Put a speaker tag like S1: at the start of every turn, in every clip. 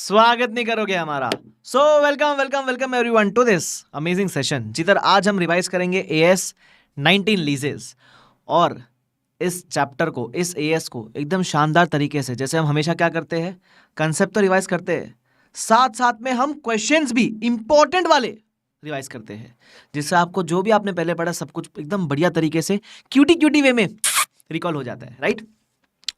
S1: स्वागत नहीं करोगे हमारा। So welcome welcome welcome everyone to this amazing session, जिधर आज हम रिवाइज करेंगे AS 19 लीजेस। और इस चैप्टर को, इस AS को एकदम शानदार तरीके से, जैसे हम हमेशा क्या करते हैं, कंसेप्ट तो रिवाइज करते हैं, साथ साथ में हम क्वेश्चंस भी इंपॉर्टेंट वाले रिवाइज करते हैं, जिससे आपको जो भी आपने पहले पढ़ा सब कुछ एकदम बढ़िया तरीके से क्यूटी क्यूटी वे में रिकॉल हो जाता है, राइट।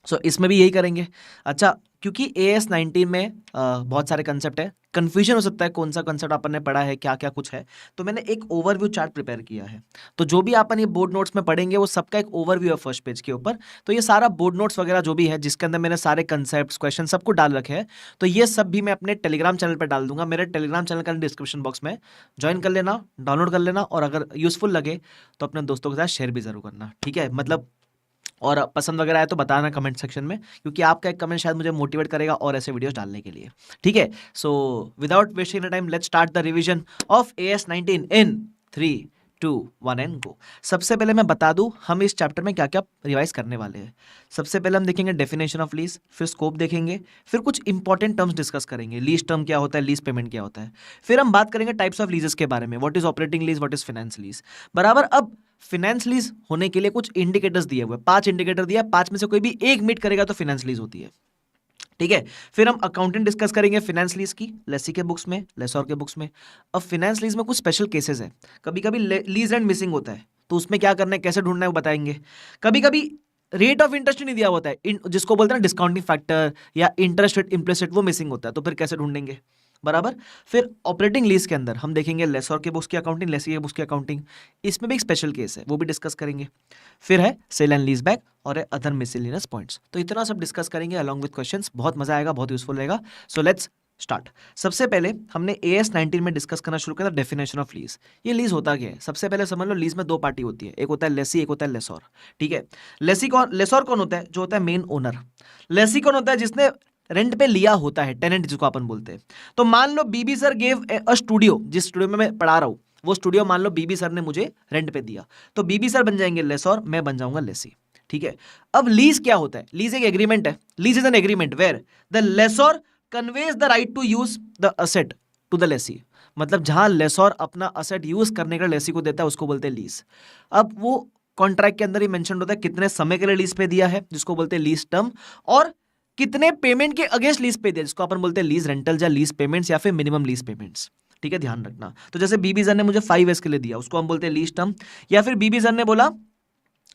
S1: सो इसमें भी यही करेंगे। अच्छा, क्योंकि AS 19 में बहुत सारे कंसेप्ट है, कन्फ्यूजन हो सकता है कौन सा कंसेप्ट आपने पढ़ा है, क्या क्या कुछ है, तो मैंने एक ओवरव्यू चार्ट प्रिपेयर किया है। तो जो भी अपन ये बोर्ड नोट्स में पढ़ेंगे वो सबका एक ओवरव्यू है फर्स्ट पेज के ऊपर। तो ये सारा बोर्ड नोट्स वगैरह जो भी है, जिसके अंदर मैंने सारे कंसेप्ट, क्वेश्चन सब कुछ डाल रखे हैं, तो ये सब भी मैं अपने टेलीग्राम चैनल पर डाल दूंगा। मेरे टेलीग्राम चैनल का डिस्क्रिप्शन बॉक्स में ज्वाइन कर लेना, डाउनलोड कर लेना, और अगर यूजफुल लगे तो अपने दोस्तों के साथ शेयर भी जरूर करना, ठीक है। मतलब और पसंद वगैरह आए तो बताना कमेंट सेक्शन में, क्योंकि आपका एक कमेंट शायद मुझे मोटिवेट करेगा और ऐसे वीडियोस डालने के लिए, ठीक है। So without wasting time let's start the revision of AS 19 in 3, 2, 1 and go. सबसे पहले मैं बता दूं हम इस चैप्टर में क्या क्या रिवाइज करने वाले हैं। सबसे पहले हम देखेंगे डेफिनेशन ऑफ लीज, फिर स्कोप देखेंगे, फिर कुछ इंपॉर्टेंट टर्म्स डिस्कस करेंगे। लीज टर्म क्या होता है, लीज पेमेंट क्या होता है, फिर हम बात करेंगे टाइप्स ऑफ लीजेस के बारे में, what is operating lease, what is finance lease, बराबर। अब फाइनेंस लीज होने के लिए कुछ इंडिकेटर्स दिए हुए, 5 इंडिकेटर दिया, 5 में से कोई भी एक मीट करेगा तो फाइनेंस लीज होती है, ठीक है। फिर हम अकाउंटिंग डिस्कस करेंगे फाइनेंस लीज की, लेसी के बुक्स में, लेसोर के बुक्स में। अब फाइनेंस लीज में कुछ स्पेशल केसेस है, कभी कभी लीज एंड मिसिंग होता है, तो उसमें क्या करना है, कैसे ढूंढना है वो बताएंगे। कभी कभी रेट ऑफ इंटरेस्ट नहीं दिया होता है, जिसको बोलते हैं डिस्काउंटिंग फैक्टर या इंटरेस्ट रेट इम्प्लिसिट, वो मिसिंग होता है, तो फिर कैसे ढूंढेंगे, बराबर। फिर ऑपरेटिंग लीज के अंदर हम देखेंगे लेसोर के बुक्स की अकाउंटिंग, लेसी के बुक्स की अकाउंटिंग, इसमें भी एक स्पेशल केस है, वो भी डिस्कस करेंगे। फिर है सेल एंड लीज बैक और है अदर मिसलेनियस पॉइंट्स। तो इतना सब डिस्कस करेंगे अलॉन्ग विद क्वेश्चंस, बहुत मजा आएगा, बहुत यूजफुल रहेगा। So let's start. सबसे पहले हमने AS 19 में डिस्कस करना शुरू किया था डेफिनेशन ऑफ लीज। ये लीज होता क्या है, सबसे पहले समझ लो, लीज में दो पार्टी होती है, एक होता है लेसी, एक होता है लेसोर, ठीक है। लेसी कौन, लेसोर कौन होता है, जो होता है मेन ओनर। लेसी कौन होता है, जिसने रेंट पे लिया होता है, टेनेंट जिसको अपन बोलते हैं। तो मान लो बीबी सर गेव अ स्टूडियो, जिस स्टूडियो में मैं पढ़ा रहा हूं, वो स्टूडियो मान लो बीबी सर ने मुझे रेंट पे दिया, तो बीबी सर बन जाएंगे लेसोर, मैं बन जाऊंगा लेसी, ठीक है। अब लीज क्या होता है, लीज एक एग्रीमेंट है। Lease is an agreement where the lessor conveys the right to use the asset to the lessee. मतलब जहां लेसोर अपना असेट यूज करने का लेसी को देता है, उसको बोलते हैं लीज। अब वो कॉन्ट्रैक्ट के अंदर ही मेंशन होता है कितने समय के लिए लीज पे दिया है, जिसको बोलते हैं लीज टर्म, और कितने पेमेंट के अगेंस्ट लीज पे दिया, जिसको अपन बोलते हैं लीज रेंटल या लीज पेमेंट्स या फिर मिनिमम लीज पेमेंट्स, ठीक है, ध्यान रखना। तो जैसे बीबी सर ने मुझे 5 years के लिए दिया, उसको हम बोलते हैं लीज टर्म। या फिर बीबी सर ने बोला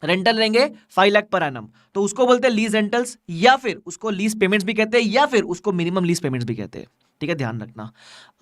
S1: रेंटल लेंगे 5 लाख पर एनम, तो उसको बोलते हैं लीज रेंटल्स, या फिर उसको लीज पेमेंट्स भी कहते हैं, या फिर उसको मिनिमम लीज पेमेंट्स भी कहते हैं, ठीक है, ध्यान रखना।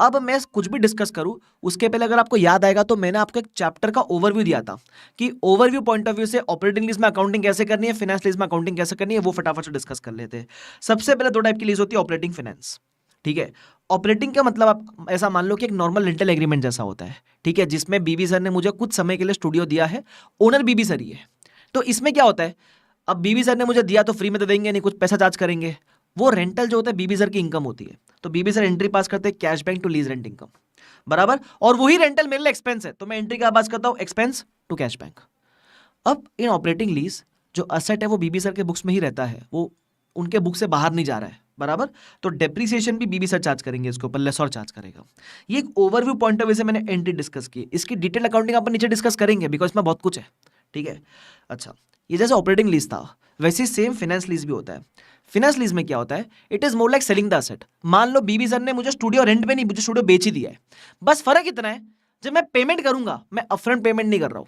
S1: अब मैं कुछ भी डिस्कस करूं उसके पहले अगर आपको याद आएगा तो मैंने आपको एक चैप्टर का ओवरव्यू दिया था कि ओवरव्यू पॉइंट ऑफ व्यू से ऑपरेटिंग लीज में अकाउंटिंग कैसे करनी है, फाइनेंस लीज में अकाउंटिंग कैसे करनी है, वो फटाफट से डिस्कस कर लेते हैं। सबसे पहले दो टाइप की लीज होती है, ऑपरेटिंग, फाइनेंस, ठीक है। ऑपरेटिंग का मतलब आप ऐसा मान लो कि एक नॉर्मल रेंटल एग्रीमेंट जैसा होता है, ठीक है, जिसमें बीबी सर ने मुझे कुछ समय के लिए स्टूडियो दिया है, ओनर बीबी सर ही है। तो इसमें क्या होता है, अब बीबी सर ने मुझे दिया तो फ्री में तो देंगे नहीं, कुछ पैसा चार्ज करेंगे। वो रेंटल जो होता है बीबी सर की इनकम होती है, तो बीबी सर एंट्री पास करते हैं cash bank to lease rent income, बराबर। और वही रेंटल मेरे लिए एक्सपेंस है, तो मैं एंट्री का पास करता हूं एक्सपेंस टू कैश बैंक। अब इन ऑपरेटिंग लीज जो असेट है वो बीबी सर के बुक्स में ही रहता है, वो उनके बुक से बाहर नहीं जा रहा है, बराबर। तो डेप्रिसिएशन भी बीबी सर चार्ज करेंगे, इसके ऊपर लेसोर चार्ज करेगा। ये एक ओवरव्यू पॉइंट ऑफ व्यू से मैंने एंट्री डिस्कस की, इसकी डिटेल अकाउंटिंग अपन नीचे डिस्कस करेंगे, बिकॉज इसमें बहुत कुछ है, ठीक है। अच्छा, ये जैसे ऑपरेटिंग लीज था वैसे सेम फाइनेंस लीज भी होता है। फाइनेंस लीज में क्या होता है, it is more like selling the asset. मान लो बीबी सर ने मुझे स्टूडियो रेंट पे नहीं, मुझे स्टूडियो बेच ही दिया है, बस फर्क इतना है जब मैं पेमेंट करूंगा, मैं अपफ्रंट पेमेंट नहीं कर रहा हूं,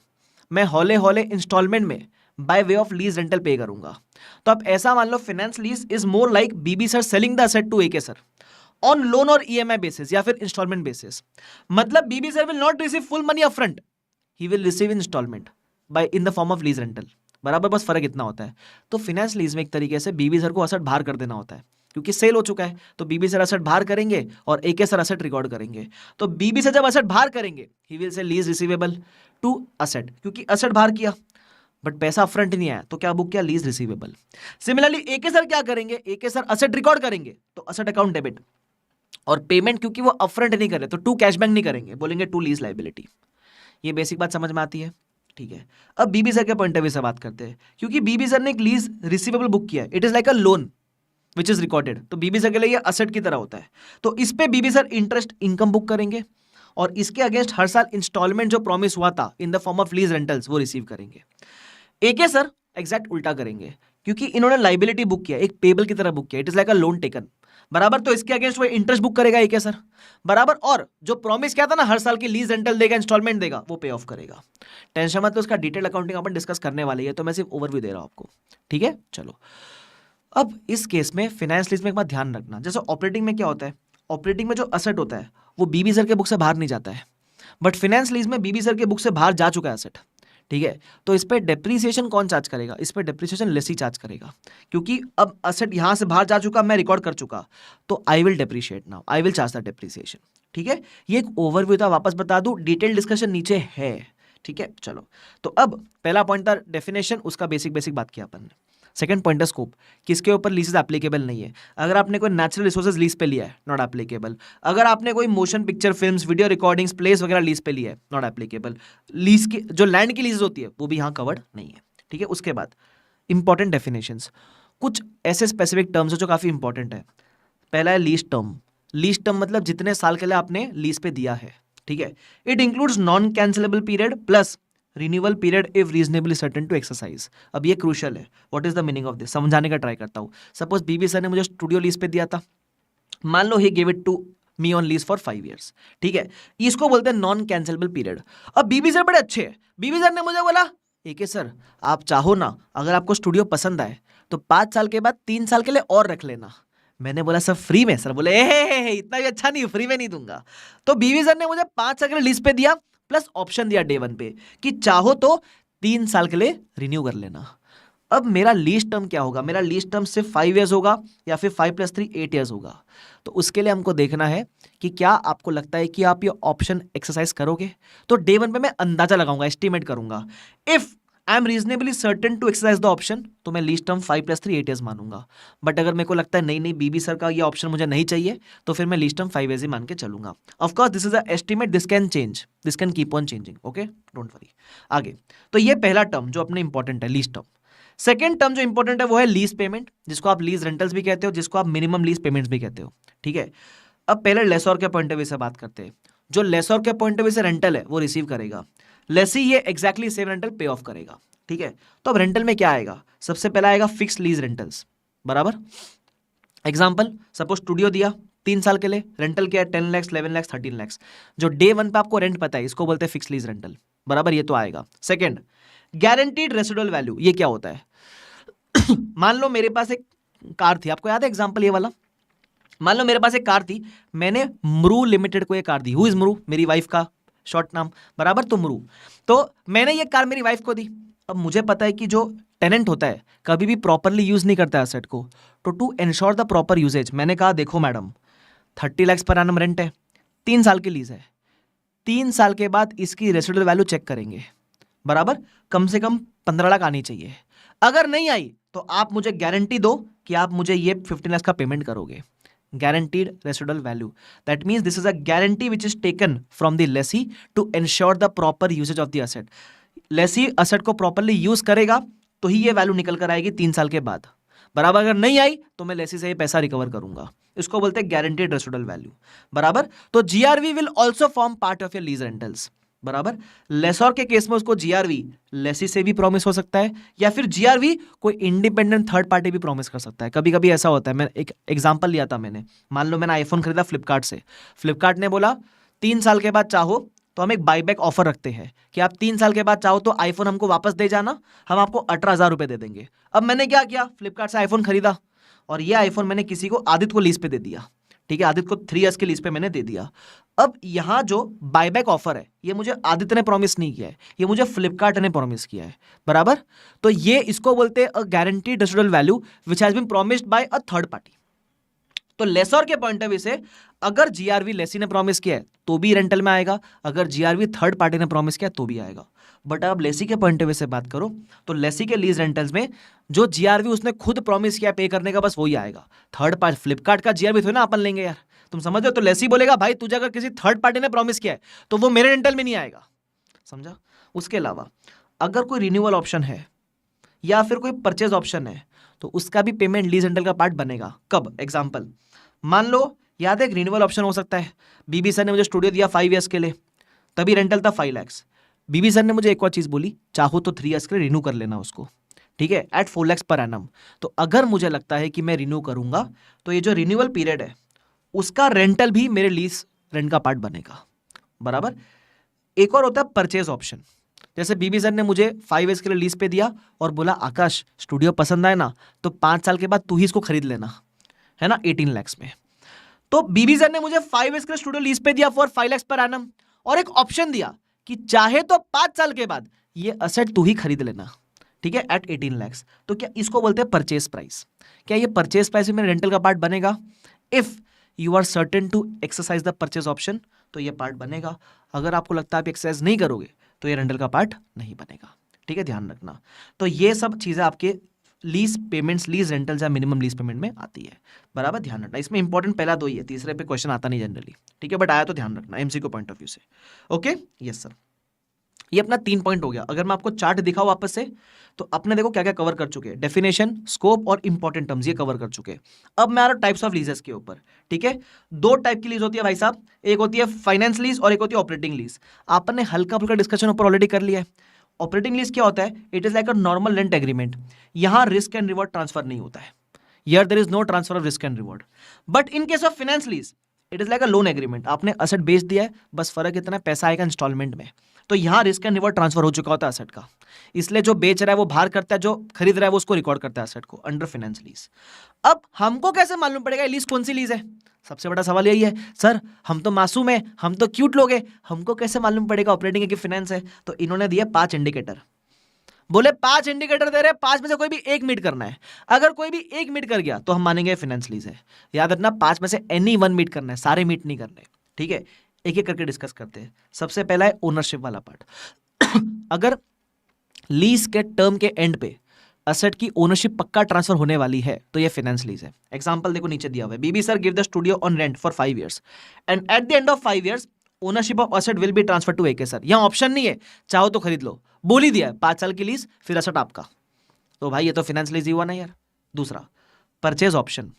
S1: मैं हौले हौले इंस्टॉलमेंट में by way of lease rental pay करूंगा। तो अब ऐसा मान लो finance lease is more like B B sir selling the asset to AK sir on loan और EMI बेसिस या फिर इंस्टॉलमेंट बेसिस। मतलब B B sir will not receive full money upfront, he will receive installment by in the form of lease rental, बराबर, बस फर्क इतना होता है। तो फाइनेंस लीज में एक तरीके से बीबी सर को असेट बाहर कर देना होता है, क्योंकि सेल हो चुका है, तो बीबी सर असेट बाहर करेंगे और AK सर असेट रिकॉर्ड करेंगे। तो बीबी सर जब असेट बाहर करेंगे ही will say lease receivable to asset, क्योंकि असेट बाहर किया बट पैसा अपफ्रंट नहीं आया, तो क्या बुक किया, lease receivable. Similarly AK sir क्या करेंगे, AK सर असेट रिकॉर्ड करेंगे, तो असेट अकाउंट डेबिट, और पेमेंट क्योंकि वो अपफ्रंट नहीं कर रहे तो टू कैश बैंक नहीं करेंगे, बोलेंगे टू लीज लाइबिलिटी। ये बेसिक बात समझ में आती है, ठीक है। अब बीबी सर के पॉइंट ऑफ व्यू से बात करते हैं, क्योंकि बीबी सर ने एक लीज रिसीवेबल बुक किया है, it is like a loan, which is recorded, तो बीबी सर के लिए ये असेट की तरह होता है। तो इस पे बीबी सर इंटरेस्ट इनकम बुक करेंगे और इसके अगेंस्ट हर साल इंस्टॉलमेंट जो प्रॉमिस हुआ था इन the form of lease rentals वो रिसीव करेंगे। एके सर एग्जैक्ट उल्टा करेंगे, क्योंकि इन्होंने लाइबिलिटी बुक किया, एक पेबल की तरह बुक किया, it is like a loan taken, बराबर। तो इसके अगेंस्ट वो इंटरेस्ट बुक करेगा एके सर, बराबर। और जो प्रॉमिस किया था ना हर साल की लीज रेंटल देगा, इंस्टॉलमेंट देगा, वो पे ऑफ करेगा। टेंशन मत लो, उसका डिटेल अकाउंटिंग अपन डिस्कस करने वाले हैं, तो मैं सिर्फ ओवरव्यू दे रहा हूं आपको, ठीक है। चलो, अब इस केस में फाइनेंस लीज में एक बात ध्यान रखना, जैसे ऑपरेटिंग में क्या होता है, ऑपरेटिंग में जो असेट होता है वो बीबी सर के बुक से बाहर नहीं जाता है, बट फाइनेंस लीज में बीबी सर के बुक से बाहर जा चुका है असेट, ठीक है। तो इस पर डेप्रीसिएशन कौन चार्ज करेगा, इस पर डेप्रीसिएशन लेसी चार्ज करेगा, क्योंकि अब असेट यहां से बाहर जा चुका, मैं रिकॉर्ड कर चुका, तो I will depreciate now, I will charge the depreciation, ठीक है। ये एक ओवरव्यू था, वापस बता दूं, डिटेल डिस्कशन नीचे है, ठीक है। चलो, तो अब पहला पॉइंट था डेफिनेशन, उसका बेसिक बात किया अपन ने। सेकंड पॉइंट है स्कोप, किसके ऊपर लीजेस एप्लीकेबल नहीं है। अगर आपने कोई नेचुरल रिसोर्सेज लीज पे लिया है, नॉट एप्लीकेबल। अगर आपने कोई motion picture films, video recordings, place वगैरह लीज पे लिया है, नॉट एप्लीकेबल। लीज की जो लैंड की लीज होती है वो भी यहाँ कवर्ड नहीं है, ठीक है। उसके बाद इंपॉर्टेंट डेफिनेशंस, कुछ ऐसे स्पेसिफिक टर्म्स है जो काफी इंपॉर्टेंट है। पहला है लीज टर्म। लीज टर्म मतलब जितने साल के लिए आपने लीज पे दिया है, ठीक है। It includes non cancellable period plus renewal period if reasonably certain to exercise. अब ये क्रूशियल है, what is the meaning of this, समझाने का ट्राई करता हूँ। सपोज बीबी सर ने मुझे स्टूडियो लीज पे दिया था, मान लो he give it to me on lease for 5 years, ठीक है। इसको बोलते हैं नॉन कैंसिलेबल पीरियड। अब बीबी सर बड़े अच्छे हैं, बीबी सर ने मुझे बोला एके सर आप चाहो ना, अगर आपको स्टूडियो पसंद आए तो 5 साल के बाद 3 साल के लिए और रख लेना। मैंने बोला सर फ्री में, सर बोले इतना भी अच्छा नहीं, फ्री में नहीं दूंगा। तो बीबी सर ने मुझे 5 साल के लिए लीज पे दिया, प्लस ऑप्शन दिया डे 1 पे कि चाहो तो 3 साल के लिए रिन्यू कर लेना। अब मेरा लीज टर्म क्या होगा, मेरा लीज टर्म सिर्फ 5 years होगा या फिर 5 + 3 8 years होगा। तो उसके लिए हमको देखना है कि क्या आपको लगता है कि आप ये ऑप्शन एक्सरसाइज करोगे। तो डे 1 पे मैं अंदाजा लगाऊंगा, एस्टिमेट करूंगा। If I am reasonably certain to exercise the option, तो मैं लीज टर्म 5 + 3 8 years मानूंगा। बट अगर मेरे को लगता है नहीं बीबी सर का ये ऑप्शन मुझे नहीं चाहिए, तो फिर मैं लीज टर्म 5 years ही मान के चलूंगा। Of course this is a estimate, this can change, this can keep on changing, okay, don't worry. आगे, तो ये पहला टर्म जो अपने इंपॉर्टेंट है, लीज टर्म। सेकेंड टर्म जो इंपॉर्टेंट है वो है लीज पेमेंट, जिसको आप लीज रेंटल्स भी कहते हो, जिसको आप मिनिमम लीज पेमेंट्स भी कहते हो, ठीक है। अब पहले लेसोर के पॉइंट ऑफ व्यू से बात करते हैं। जो लेसोर के पॉइंट ऑफ व्यू से रेंटल है वो रिसीव करेगा, लेसी ये एग्जैक्टली सेम रेंटल पे ऑफ करेगा, ठीक है। तो अब रेंटल में क्या आएगा, सबसे पहला आएगा फिक्स लीज रेंटल्स, बराबर। एग्जाम्पल, सपोज स्टूडियो दिया 3 साल के लिए, रेंटल क्या है 10 lakhs 11 lakhs 13 lakhs, जो डे 1 पे आपको रेंट पता है, इसको बोलते हैं फिक्स लीज रेंटल, बराबर। ये तो आएगा। सेकंड, गारंटीड रेसिडुअल वैल्यू, ये क्या होता है मान लो मेरे पास एक कार थी, आपको याद है एग्जाम्पल ये वाला, मान लो मेरे पास एक कार थी, मैंने मरू लिमिटेड को ये कार दी। हु इज मरू, मेरी वाइफ का शॉर्ट नाम, बराबर। तो मरू, तो मैंने ये कार मेरी वाइफ को दी। अब मुझे पता है कि जो टेनेंट होता है कभी भी प्रॉपरली यूज नहीं करता है एसेट को, तो to ensure the proper usage मैंने कहा देखो madam 30 lakhs per annum rent है, 3 साल की लीज है, 3 साल के बाद इसकी रेसिडुअल वैल्यू चेक करेंगे, बराबर। कम से कम 15 लाख आनी चाहिए। अगर नहीं आई तो आप मुझे गारंटी दो कि आप मुझे ये 15 lakhs का पेमेंट करोगे। guaranteed residual value, that means this is a guarantee which is taken from the lessee to ensure the proper usage of the asset. lessee asset को properly use करेगा तो ही ये वैल्यू निकल कर आएगी 3 साल के बाद, बराबर। अगर नहीं आई तो मैं लेसी से ये पैसा रिकवर करूंगा, इसको बोलते हैं guaranteed residual value, बराबर। तो GRV will also form part of your lease rentals, बराबर। लेसोर के केस में उसको जीआरवी लेसी से भी प्रॉमिस हो सकता है, या फिर जीआरवी कोई इंडिपेंडेंट थर्ड पार्टी भी प्रॉमिस कर सकता है। कभी कभी ऐसा होता है, मैं एक एग्जांपल लिया था मैंने, मान लो मैंने आईफोन खरीदा फ्लिपकार्ट से, फ्लिपकार्ट ने बोला 3 साल के बाद चाहो तो हम एक बाईबैक ऑफर रखते हैं कि आप 3 साल के बाद चाहो तो आईफोन हमको वापस दे जाना, हम आपको 18,000 रुपये दे देंगे। अब मैंने क्या किया, फ्लिपकार्ट से आईफोन खरीदा और ये आईफोन मैंने किसी को, आदित्य को लीज पे दे दिया, ठीक है। आदित्य को 3 years के लीज पे मैंने दे दिया। अब यहां जो बायबैक ऑफर है ये मुझे आदित्य ने प्रॉमिस नहीं किया है, ये मुझे फ्लिपकार्ट ने प्रॉमिस किया है, बराबर। तो ये इसको बोलते हैं a guaranteed residual value which has been promised by a third party. तो लेसर के पॉइंट ऑफ व्यू से अगर जीआरवी लेसी ने प्रॉमिस किया है तो भी रेंटल में आएगा, अगर जीआरवी थर्ड पार्टी ने प्रॉमिस किया तो भी आएगा। बट अब लेसी के पॉइंट ऑफ व्यू से बात करो तो लेसी के लीज रेंटल्स में जो जीआरवी उसने खुद प्रॉमिस किया पे करने का, बस वही आएगा। थर्ड पार्टी फ्लिपकार्ट का जीआरवी थोड़ी ना अपन लेंगे यार, तुम समझ रहे हो। तो लेसी बोलेगा भाई तुझे अगर किसी थर्ड पार्टी ने प्रॉमिस किया है तो वो मेरे रेंटल में नहीं आएगा, समझा। उसके अलावा अगर कोई रिन्यूअल ऑप्शन है, या फिर कोई परचेज ऑप्शन है तो उसका भी पेमेंट लीज रेंटल का पार्ट बनेगा। कब? एग्जाम्पल, मान लो याद है एक रिन्यूअल ऑप्शन हो सकता है। बीबी सर ने मुझे स्टूडियो दिया 5 ईयर्स के लिए, तभी रेंटल था 5 लाख। बीबी सर ने मुझे एक और चीज बोली, चाहो तो 3 ईयर्स के लिए रिन्यू कर लेना उसको, ठीक है, एट 4 लाख पर एनम। तो अगर मुझे लगता है कि मैं रिन्यू करूंगा तो ये जो रिन्यूअल पीरियड है उसका रेंटल भी मेरे लीज रेंट का पार्ट बनेगा, बराबर। एक और होता है परचेज ऑप्शन। जैसे बीबी सर ने मुझे 5 ईयर्स के लिए लीज पे दिया और बोला आकाश स्टूडियो पसंद आए ना तो 5 साल के बाद तू ही इसको खरीद लेना, है ना, 18 लाख में। तो बीबी सर ने मुझे 5 ईयर्स के लिए स्टूडियो लीज पे दिया फॉर 5 लाख पर एनम और एक ऑप्शन दिया कि चाहे तो 5 साल के बाद ये असेट तू ही खरीद लेना, ठीक है, एट 18 लाख। तो क्या इसको बोलते हैं परचेज प्राइस। क्या ये परचेज प्राइस में रेंटल का पार्ट बनेगा? If you are certain to exercise the purchase option तो ये पार्ट बनेगा। अगर आपको लगता है आप एक्सरसाइज नहीं करोगे तो ये रेंटल का पार्ट नहीं बनेगा, ठीक है, ध्यान रखना। तो ये सब चीजें आपके लीज पेमेंट्स, लीज रेंटल्स या मिनिमम लीज पेमेंट में आती है, बराबर, ध्यान रखना। इसमें इंपॉर्टेंट पहला 2 ही है, तीसरे पे क्वेश्चन आता नहीं जनरली, ठीक है, बट आया तो ध्यान रखना एमसीक्यू पॉइंट ऑफ व्यू से। Okay, yes sir. ये अपना 3 पॉइंट हो गया। अगर मैं आपको चार्ट दिखाऊं वापस से तो अपने देखो क्या क्या कवर कर चुके हैं, डेफिनेशन, स्कोप और इंपॉर्टेंट टर्म्स, ये कवर कर चुके हैं। अब मैं आ रहा टाइप्स ऑफ लीजेस के ऊपर, ठीक है। 2 टाइप की लीज होती है भाई साहब, एक होती है फाइनेंस लीज और एक होती है ऑपरेटिंग लीज। आपने हल्का फुल्का डिस्कशन ऊपर ऑलरेडी कर लिया है। ऑपरेटिंग लीज क्या होता है? It is like a normal rent agreement. यहां रिस्क एंड रिवॉर्ड ट्रांसफर नहीं होता है, here there is no transfer of risk and reward. But in case of finance lease it is like a loan agreement. आपने asset बेच दिया है, बस फर्क इतना है पैसा आएगा इंस्टॉलमेंट में। तो यहां रिस्क एंड रिवॉर्ड ट्रांसफर हो चुका होता है असेट का, इसलिए जो बेच रहा है वो बाहर करता है, जो खरीद रहा है वो उसको रिकॉर्ड करता है असेट को अंडर फाइनेंस लीज। अब हमको कैसे मालूम पड़ेगा लीज कौन सी लीज है? सबसे बड़ा सवाल यही है, सर हम तो मासूम है, हम तो क्यूट लोग हैं, हमको कैसे मालूम पड़ेगा ऑपरेटिंग है कि फाइनेंस है? तो इन्होंने दिया 5 इंडिकेटर, बोले 5 इंडिकेटर दे रहे, 5 में से कोई भी एक मीट करना है। अगर कोई भी एक मीट कर गया तो हम मानेंगे फाइनेंस लीज है। याद रखना 5 में से एनी 1 मीट करना है, सारे मीट नहीं करने, ठीक है। एक एक करके डिस्कस करते हैं। सबसे पहला है ओनरशिप वाला पार्ट। अगर लीज के टर्म के एंड पे असेट की ओनरशिप पक्का ट्रांसफर होने वाली है तो ये फाइनेंस लीज है। एग्जांपल देखो नीचे दिया हुआ है, B B sir give the studio on rent for 5 years and at the end of 5 years ownership of asset will be transfer to A K sir. यहां ऑप्शन नहीं है, चाहो तो खरीद लो, बोल ही दिया है 5 साल की लीज फिर असेट आपका। तो भाई ये तो फाइनेंस लीज ही हुआ ना यार। दूसरा परचेज ऑप्शन,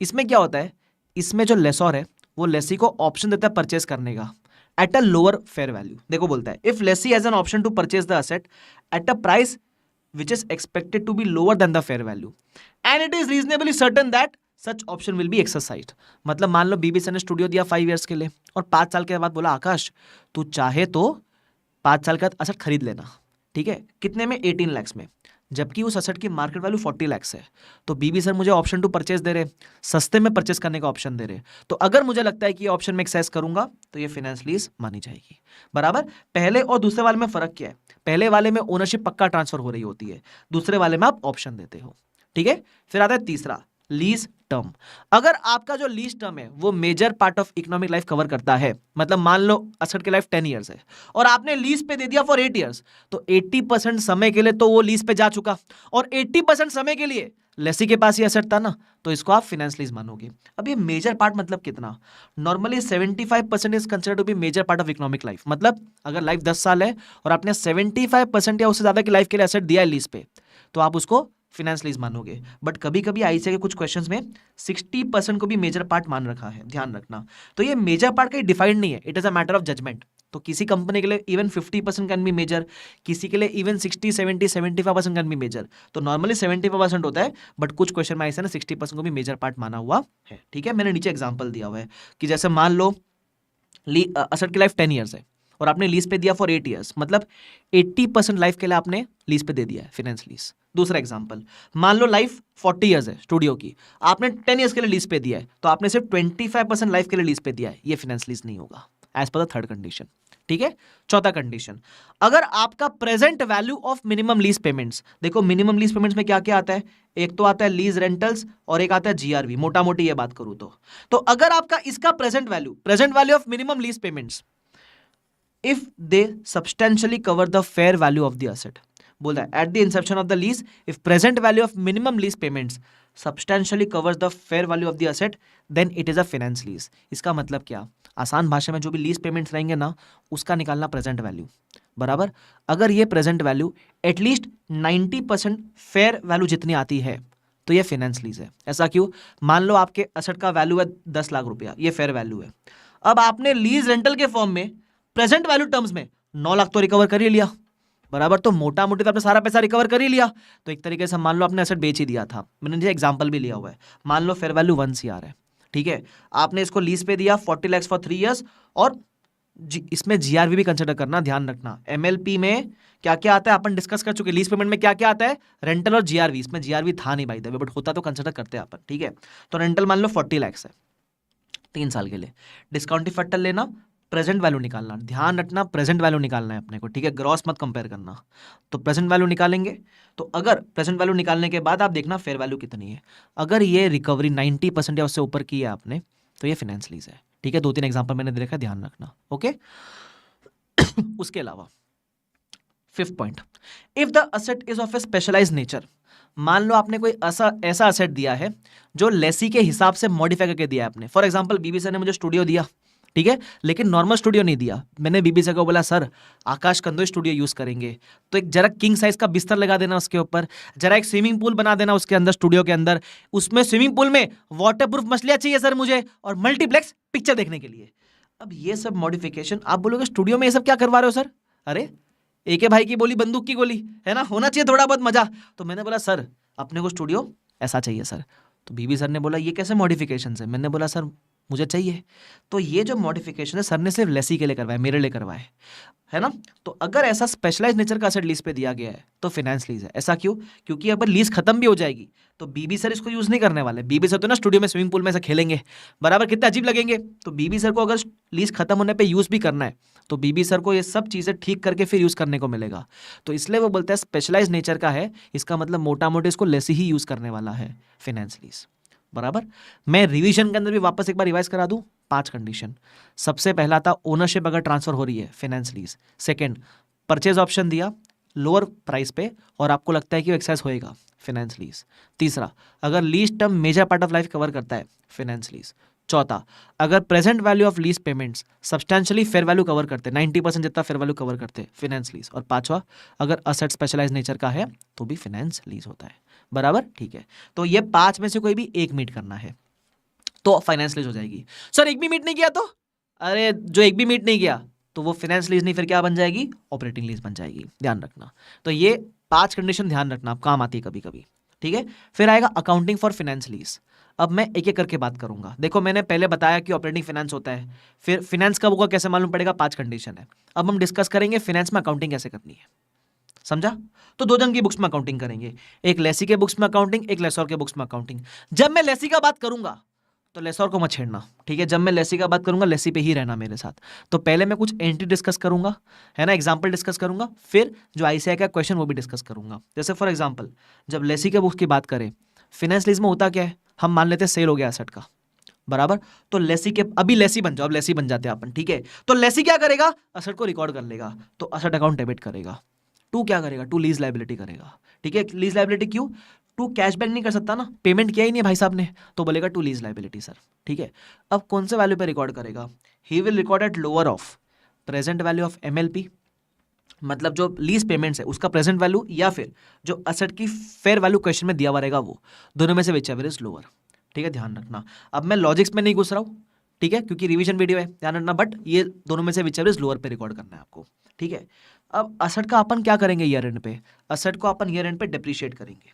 S1: इसमें क्या होता है, इसमें जो लेसोर है वो लेसी को ऑप्शन देता है परचेज करने का at a lower fair value. देखो बोलता है if lessee has an option to purchase the asset at a price which is expected to be lower than the fair value and it is reasonably certain that such option will be exercised। मतलब मान लो बीबी sir ने studio दिया 5 years के लिए और 5 साल के बाद बोला आकाश तू चाहे तो 5 साल के बाद असेट खरीद लेना, ठीक है, कितने में? 18 लाख में, जबकि उस असेट की मार्केट वैल्यू 40 लाख है। तो बीबी सर मुझे ऑप्शन टू परचेज दे रहे, सस्ते में परचेज करने का ऑप्शन दे रहे। तो अगर मुझे लगता है कि ये ऑप्शन में एक्सेस करूंगा तो ये फाइनेंस लीज मानी जाएगी, बराबर। पहले और दूसरे वाले में फर्क क्या है? पहले वाले में ओनरशिप पक्का ट्रांसफर हो रही होती है, दूसरे वाले में आप ऑप्शन देते हो, ठीक है। फिर आता है तीसरा लीज टर्म। अगर आपका जो लीज टर्म है वो major part of economic life cover करता है, मतलब मान लो असेट की लाइफ 10 इयर्स है और आपने लीज पे दे दिया फॉर 8 इयर्स, तो 80% समय के लिए तो वो लीज पे जा चुका और 80% समय के लिए लेसी के पास ही असेट था ना, तो इसको आप फाइनेंस लीज मानोगे। अब ये मेजर पार्ट मतलब कितना? Normally 75% is considered to be major part of economic life. मतलब अगर लाइफ 10 साल है और आपने 75% या उससे ज्यादा की लाइफ के लिए असेट दिया है लीज पे, तो आप उसको फाइनेंस लीज मानोगे। बट कभी कभी आईसीए के कुछ क्वेश्चंस में 60% को भी मेजर पार्ट मान रखा है, ध्यान रखना। तो ये मेजर पार्ट कहीं डिफाइंड नहीं है, it is a matter of judgement. तो किसी कंपनी के लिए इवन 50% कैन बी मेजर, किसी के लिए इवन 60, 70, 75% कैन बी मेजर। तो नॉर्मली 75% होता है, बट कुछ क्वेश्चन में ऐसा ना 60% को भी मेजर पार्ट माना हुआ है, ठीक है। मैंने नीचे एग्जाम्पल दिया हुआ है कि जैसे मान लो असेट की लाइफ 10 ईयर्स है और आपने लीज पे दिया फॉर 8 इयर्स, मतलब 80% लाइफ के लिए आपने लीज पे दे दिया है, फाइनेंस लीज। दूसरा एग्जांपल, मान लो लाइफ 40 इयर्स है स्टूडियो की, आपने 10 इयर्स के लिए लीज पे दिया है, तो आपने सिर्फ 25% लाइफ के लिए लीज पे दिया है, ये फाइनेंस लीज नहीं होगा as per the third condition, ठीक है। चौथा कंडीशन, अगर आपका present value of minimum lease payments, देखो मिनिमम लीज पेमेंट्स में क्या क्या आता है, एक तो आता है लीज रेंटल्स और एक आता है जीआरवी, मोटा मोटी ये बात करूं तो अगर आपका इसका present value of minimum lease payments if they substantially cover the fair value of the asset, बोल रहा है at the inception of the lease if present value of minimum lease payments substantially covers the fair value of the asset then it is a finance lease। इसका मतलब क्या? आसान भाषा में जो भी लीज पेमेंट्स रहेंगे ना उसका निकालना प्रेजेंट वैल्यू, बराबर। अगर ये present value at least 90% fair value जितनी आती है तो ये फाइनेंस लीज है। ऐसा क्यों? मान लो आपके एसेट का वैल्यू है 10 लाख रुपया, ये फेयर वैल्यू है। अब आपने लीज रेंटल के फॉर्म में प्रेजेंट वैल्यू टर्म्स में 9 लाख तो रिकवर कर ही लिया, बराबर। तो मोटा मोटी तो आपने सारा पैसा रिकवर कर ही लिया। तो एक तरीके से मान लो आपने एसेट बेच ही दिया था। मैंने ये एग्जांपल भी लिया हुआ है। मान लो फेयर वैल्यू 1 CR है, ठीक है। आपने इसको लीज पे दिया 40 लाख फॉर 3 इयर्स, और इसमें जीआरवी भी कंसिडर करना, ध्यान रखना। एमएलपी में क्या क्या आता है अपन डिस्कस कर चुके। लीज पेमेंट में क्या क्या आता है? रेंटल और जीआरवी। इसमें जीआरवी था नहीं भाई, बट होता तो कंसिडर करते हैं अपन, ठीक है। तो रेंटल मान लो 40 लाख है 3 साल के लिए। डिस्काउंटिंग फैक्टर लेना, प्रेजेंट वैल्यू निकालना, ध्यान रखना प्रेजेंट वैल्यू निकालना है अपने को, ठीक है। ग्रॉस मत कंपेयर करना। तो प्रेजेंट वैल्यू निकालेंगे। तो अगर प्रेजेंट वैल्यू निकालने के बाद आप देखना फेयर वैल्यू कितनी है। अगर ये रिकवरी 90% या उससे ऊपर की है आपने, तो ये फाइनेंस लीज है, ठीक है। 2-3 एग्जांपल मैंने दे रखा है, ध्यान रखना, ओके। उसके अलावा 5th point, if the asset is of a specialised nature. मान लो आपने कोई ऐसा असेट दिया है जो लेसी के हिसाब से मॉडिफाई करके दिया है आपने। फॉर एग्जांपल बीबी सर ने मुझे स्टूडियो दिया, ठीक है, लेकिन नॉर्मल स्टूडियो नहीं दिया। मैंने बीबी सर को बोला सर आकाश कंदोई स्टूडियो यूज करेंगे, तो एक जरा किंग साइज का बिस्तर लगा देना उसके ऊपर, जरा एक स्विमिंग पूल बना देना उसके अंदर, स्टूडियो के अंदर। उसमें स्विमिंग पूल में वाटरप्रूफ मछलियां चाहिए सर मुझे, और मल्टीप्लेक्स पिक्चर देखने के लिए। अब ये सब मॉडिफिकेशन आप बोलोगे स्टूडियो में ये सब क्या करवा रहे हो सर? अरे एक भाई की बोली बंदूक की गोली है ना, होना चाहिए थोड़ा बहुत मजा। तो मैंने बोला सर अपने को स्टूडियो ऐसा चाहिए सर। तो बीबी सर ने बोला ये कैसे मॉडिफिकेशन है? मैंने बोला सर मुझे चाहिए। तो ये जो मॉडिफिकेशन है सर ने सिर्फ लेसी के लिए करवाया, मेरे लिए करवाए, है ना। तो अगर ऐसा स्पेशलाइज नेचर का असेट लीज पे दिया गया है तो फाइनेंस लीज है। ऐसा क्यों? क्योंकि अगर लीज खत्म भी हो जाएगी तो बीबी सर इसको यूज नहीं करने वाले। बीबी सर तो ना स्टूडियो में स्विमिंग पूल में से खेलेंगे, बराबर, कितने अजीब लगेंगे। तो बीबी सर को अगर लीज खत्म होने पे यूज भी करना है तो बीबी सर को ये सब चीजें ठीक करके फिर यूज करने को मिलेगा। तो इसलिए वो बोलते हैं स्पेशलाइज नेचर का है, इसका मतलब मोटा मोटी इसको लेसी ही यूज करने वाला है फाइनेंस लीज, बराबर। मैं रिवीजन के अंदर भी वापस एक बार रिवाइज करा दूं। 5 कंडीशन। सबसे पहला था ओनरशिप अगर ट्रांसफर हो रही है, finance lease. Second, purchase option दिया लोअर प्राइस पे और आपको लगता है कि वो एक्सेस होएगा, फाइनेंस लीज। तीसरा, अगर lease term major part of life cover करता है, फाइनेंस लीज। चौथा, अगर present value of lease payments substantially fair value cover करते, 90% जितना फेयर वैल्यू कवर करते, फाइनेंस लीज। और पांचवा, अगर असेट स्पेशलाइज नेचर का है तो भी फाइनेंस लीज होता है, बराबर, ठीक है। तो ये 5 में से कोई भी एक मीट करना है तो फाइनेंस लीज हो जाएगी। सर एक भी मीट नहीं किया तो? अरे जो एक भी मीट नहीं किया तो वो फाइनेंस लीज नहीं, फिर क्या बन जाएगी? ऑपरेटिंग लीज बन जाएगी, ध्यान रखना। तो ये 5 कंडीशन ध्यान रखना, आप काम आती है कभी कभी, ठीक है। फिर आएगा अकाउंटिंग फॉर फाइनेंस लीज। अब मैं एक एक करके बात करूंगा। देखो मैंने पहले बताया कि ऑपरेटिंग फाइनेंस होता है, फिर फाइनेंस कब होगा कैसे मालूम पड़ेगा, 5 कंडीशन है। अब हम डिस्कस करेंगे फाइनेंस में अकाउंटिंग कैसे करनी है, समझा। तो 2 जन की बुक्स में अकाउंटिंग करेंगे, एक लेसी के बुक्स में अकाउंटिंग, एक लेसोर के बुक्स में अकाउंटिंग। जब मैं लेसी का बात करूंगा तो लेसोर को मत छेड़ना, ठीक है। जब मैं लेसी का बात करूंगा लेसी पे ही रहना मेरे साथ। तो पहले मैं कुछ एंट्री डिस्कस करूंगा, है ना, एग्जांपल डिस्कस करूंगा, फिर जो आईसीआई का क्वेश्चन वो भी डिस्कस करूंगा। जैसे फॉर एग्जांपल जब लेसी के बुक्स की बात करें, फाइनेंस लीज में होता क्या है, हम मान लेते हैं सेल हो गया एसेट का, बराबर। तो लेसी के अभी लेसी बन जाओ, अब लेसी बन जाते हैं अपन, ठीक है। तो लेसी क्या करेगा, असेट को रिकॉर्ड कर लेगा, तो असेट अकाउंट डेबिट करेगा। टू क्या करेगा, टू लीज लायबिलिटी करेगा, ठीक है। लीज लायबिलिटी क्यों, टू कैशबैक नहीं कर सकता ना, पेमेंट किया ही नहीं भाई साहब ने, तो बोलेगा टू लीज लायबिलिटी सर, ठीक है। अब कौन से वैल्यू पे रिकॉर्ड करेगा, he will record at lower of present value of MLP, मतलब जो लीज पेमेंट्स है उसका प्रेजेंट वैल्यू, या फिर जो असेट की फेयर वैल्यू क्वेश्चन में दिया हुआ रहेगा वो, दोनों में से विच एवर इज लोअर, ठीक है, ध्यान रखना। अब मैं लॉजिक्स में नहीं घुस रहा हूँ, ठीक है, क्योंकि रिवीजन वीडियो है, ध्यान रखना, बट ये दोनों में से विच एवर इज लोअर पे रिकॉर्ड करना है आपको, ठीक है। अब असेट का अपन क्या करेंगे ईयर एंड पे, असेट को अपन ईयर एंड पे डिप्रिशिएट करेंगे,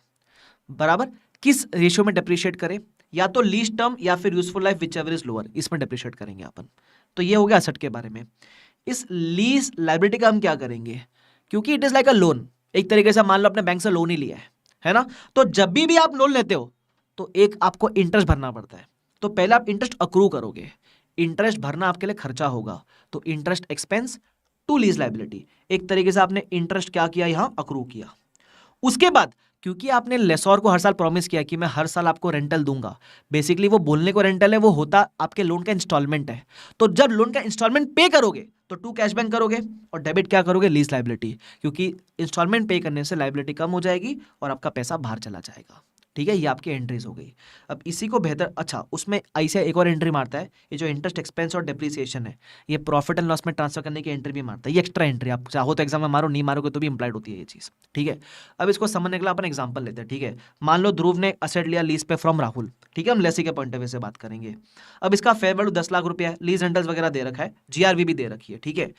S1: बराबर। किस रेशियो में डिप्रिशिएट करें, या तो लीज टर्म या फिर useful life which ever is lower, इसमें डिप्रिशिएट करेंगे अपन। तो ये हो गया असेट के बारे में। इस लीज लायबिलिटी का हम क्या करेंगे, क्योंकि it is like a loan, एक तरीके से मान लो अपने बैंक से लोन ही लिया है ना। तो जब भी आप लोन लेते हो तो एक आपको इंटरेस्ट भरना पड़ता है। तो पहले आप इंटरेस्ट अक्रू करोगे, इंटरेस्ट भरना आपके लिए खर्चा होगा, तो interest expense to lease liability, एक तरीके से आपने इंटरेस्ट क्या किया, यहां अक्रू किया। उसके बाद क्योंकि आपने लेसोर को हर साल प्रॉमिस किया कि मैं हर साल आपको रेंटल दूंगा, बेसिकली वो बोलने को रेंटल है, वो होता आपके लोन का इंस्टॉलमेंट है। तो जब लोन का इंस्टॉलमेंट पे करोगे तो टू कैशबैक करोगे और डेबिट क्या करोगे, लीज लायबिलिटी, क्योंकि इंस्टॉलमेंट पे करने से लायबिलिटी कम हो जाएगी और आपका पैसा बाहर चला जाएगा, ठीक है, ये आपकी एंट्रीज हो गई। अब इसी को बेहतर, अच्छा उसमें ऐसे एक और एंट्री मारता है, ये जो इंटरेस्ट एक्सपेंस और डेप्रिसिएशन है, ये प्रॉफिट एंड लॉस में ट्रांसफर करने की एंट्री भी मारता है। ये एक्स्ट्रा एंट्री, आप चाहो तो एग्जाम में मारो, नहीं मारोगे तो भी इंप्लाइड होती है ये चीज़। ठीक है, अब इसको समझने के लिए अपन एग्जाम्पल लेते हैं। ठीक है, मान लो ध्रुव ने असेट लिया लीज पे फ्रॉम राहुल। ठीक है, हम लेसी के पॉइंट ऑफ व्यू से बात करेंगे। अब इसका फेयर वैल्यू 10 लाख रुपया है, लीज रेंटल्स वगैरह दे रखा है, जीआरवी भी दे रखी है। ठीक है,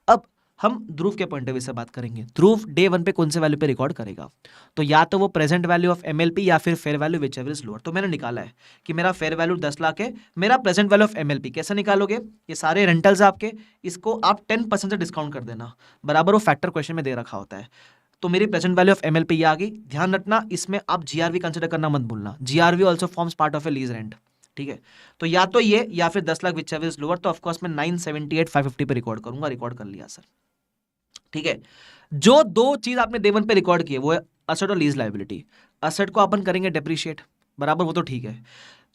S1: अब हम ध्रुव के पॉइंट ऑफ व्यू से बात करेंगे। ध्रुव डे 1 पे कौन से वैल्यू पे रिकॉर्ड करेगा? तो या तो वो प्रेजेंट वैल्यू ऑफ एमएलपी या फिर fair value which ever is lower. तो मैंने निकाला है कि मेरा फेयर वैल्यू 10 लाख है, मेरा प्रेजेंट वैल्यू ऑफ एमएलपी कैसे निकालोगे? ये सारे रेंटल्स आपके, इसको आप 10% से डिस्काउंट कर देना, बराबर वो फैक्टर क्वेश्चन में दे रखा होता है। तो मेरी प्रेजेंट वैल्यू ऑफ एमएलपी ये आ गई। ध्यान रखना इसमें आप जीआरवी कंसिडर करना मत भूलना, GRV also forms part of A lease rent. ठीक है, तो या तो ये या फिर 10 lakh which ever is lower. तो ऑफकोर्स मैं 978,550 पे रिकॉर्ड करूंगा। रिकॉर्ड कर लिया सर। ठीक है, जो दो चीज आपने डे 1 पे रिकॉर्ड की है वो है असेट और लीज लायबिलिटी। असेट को अपन करेंगे डेप्रिशिएट, बराबर, वो तो ठीक है।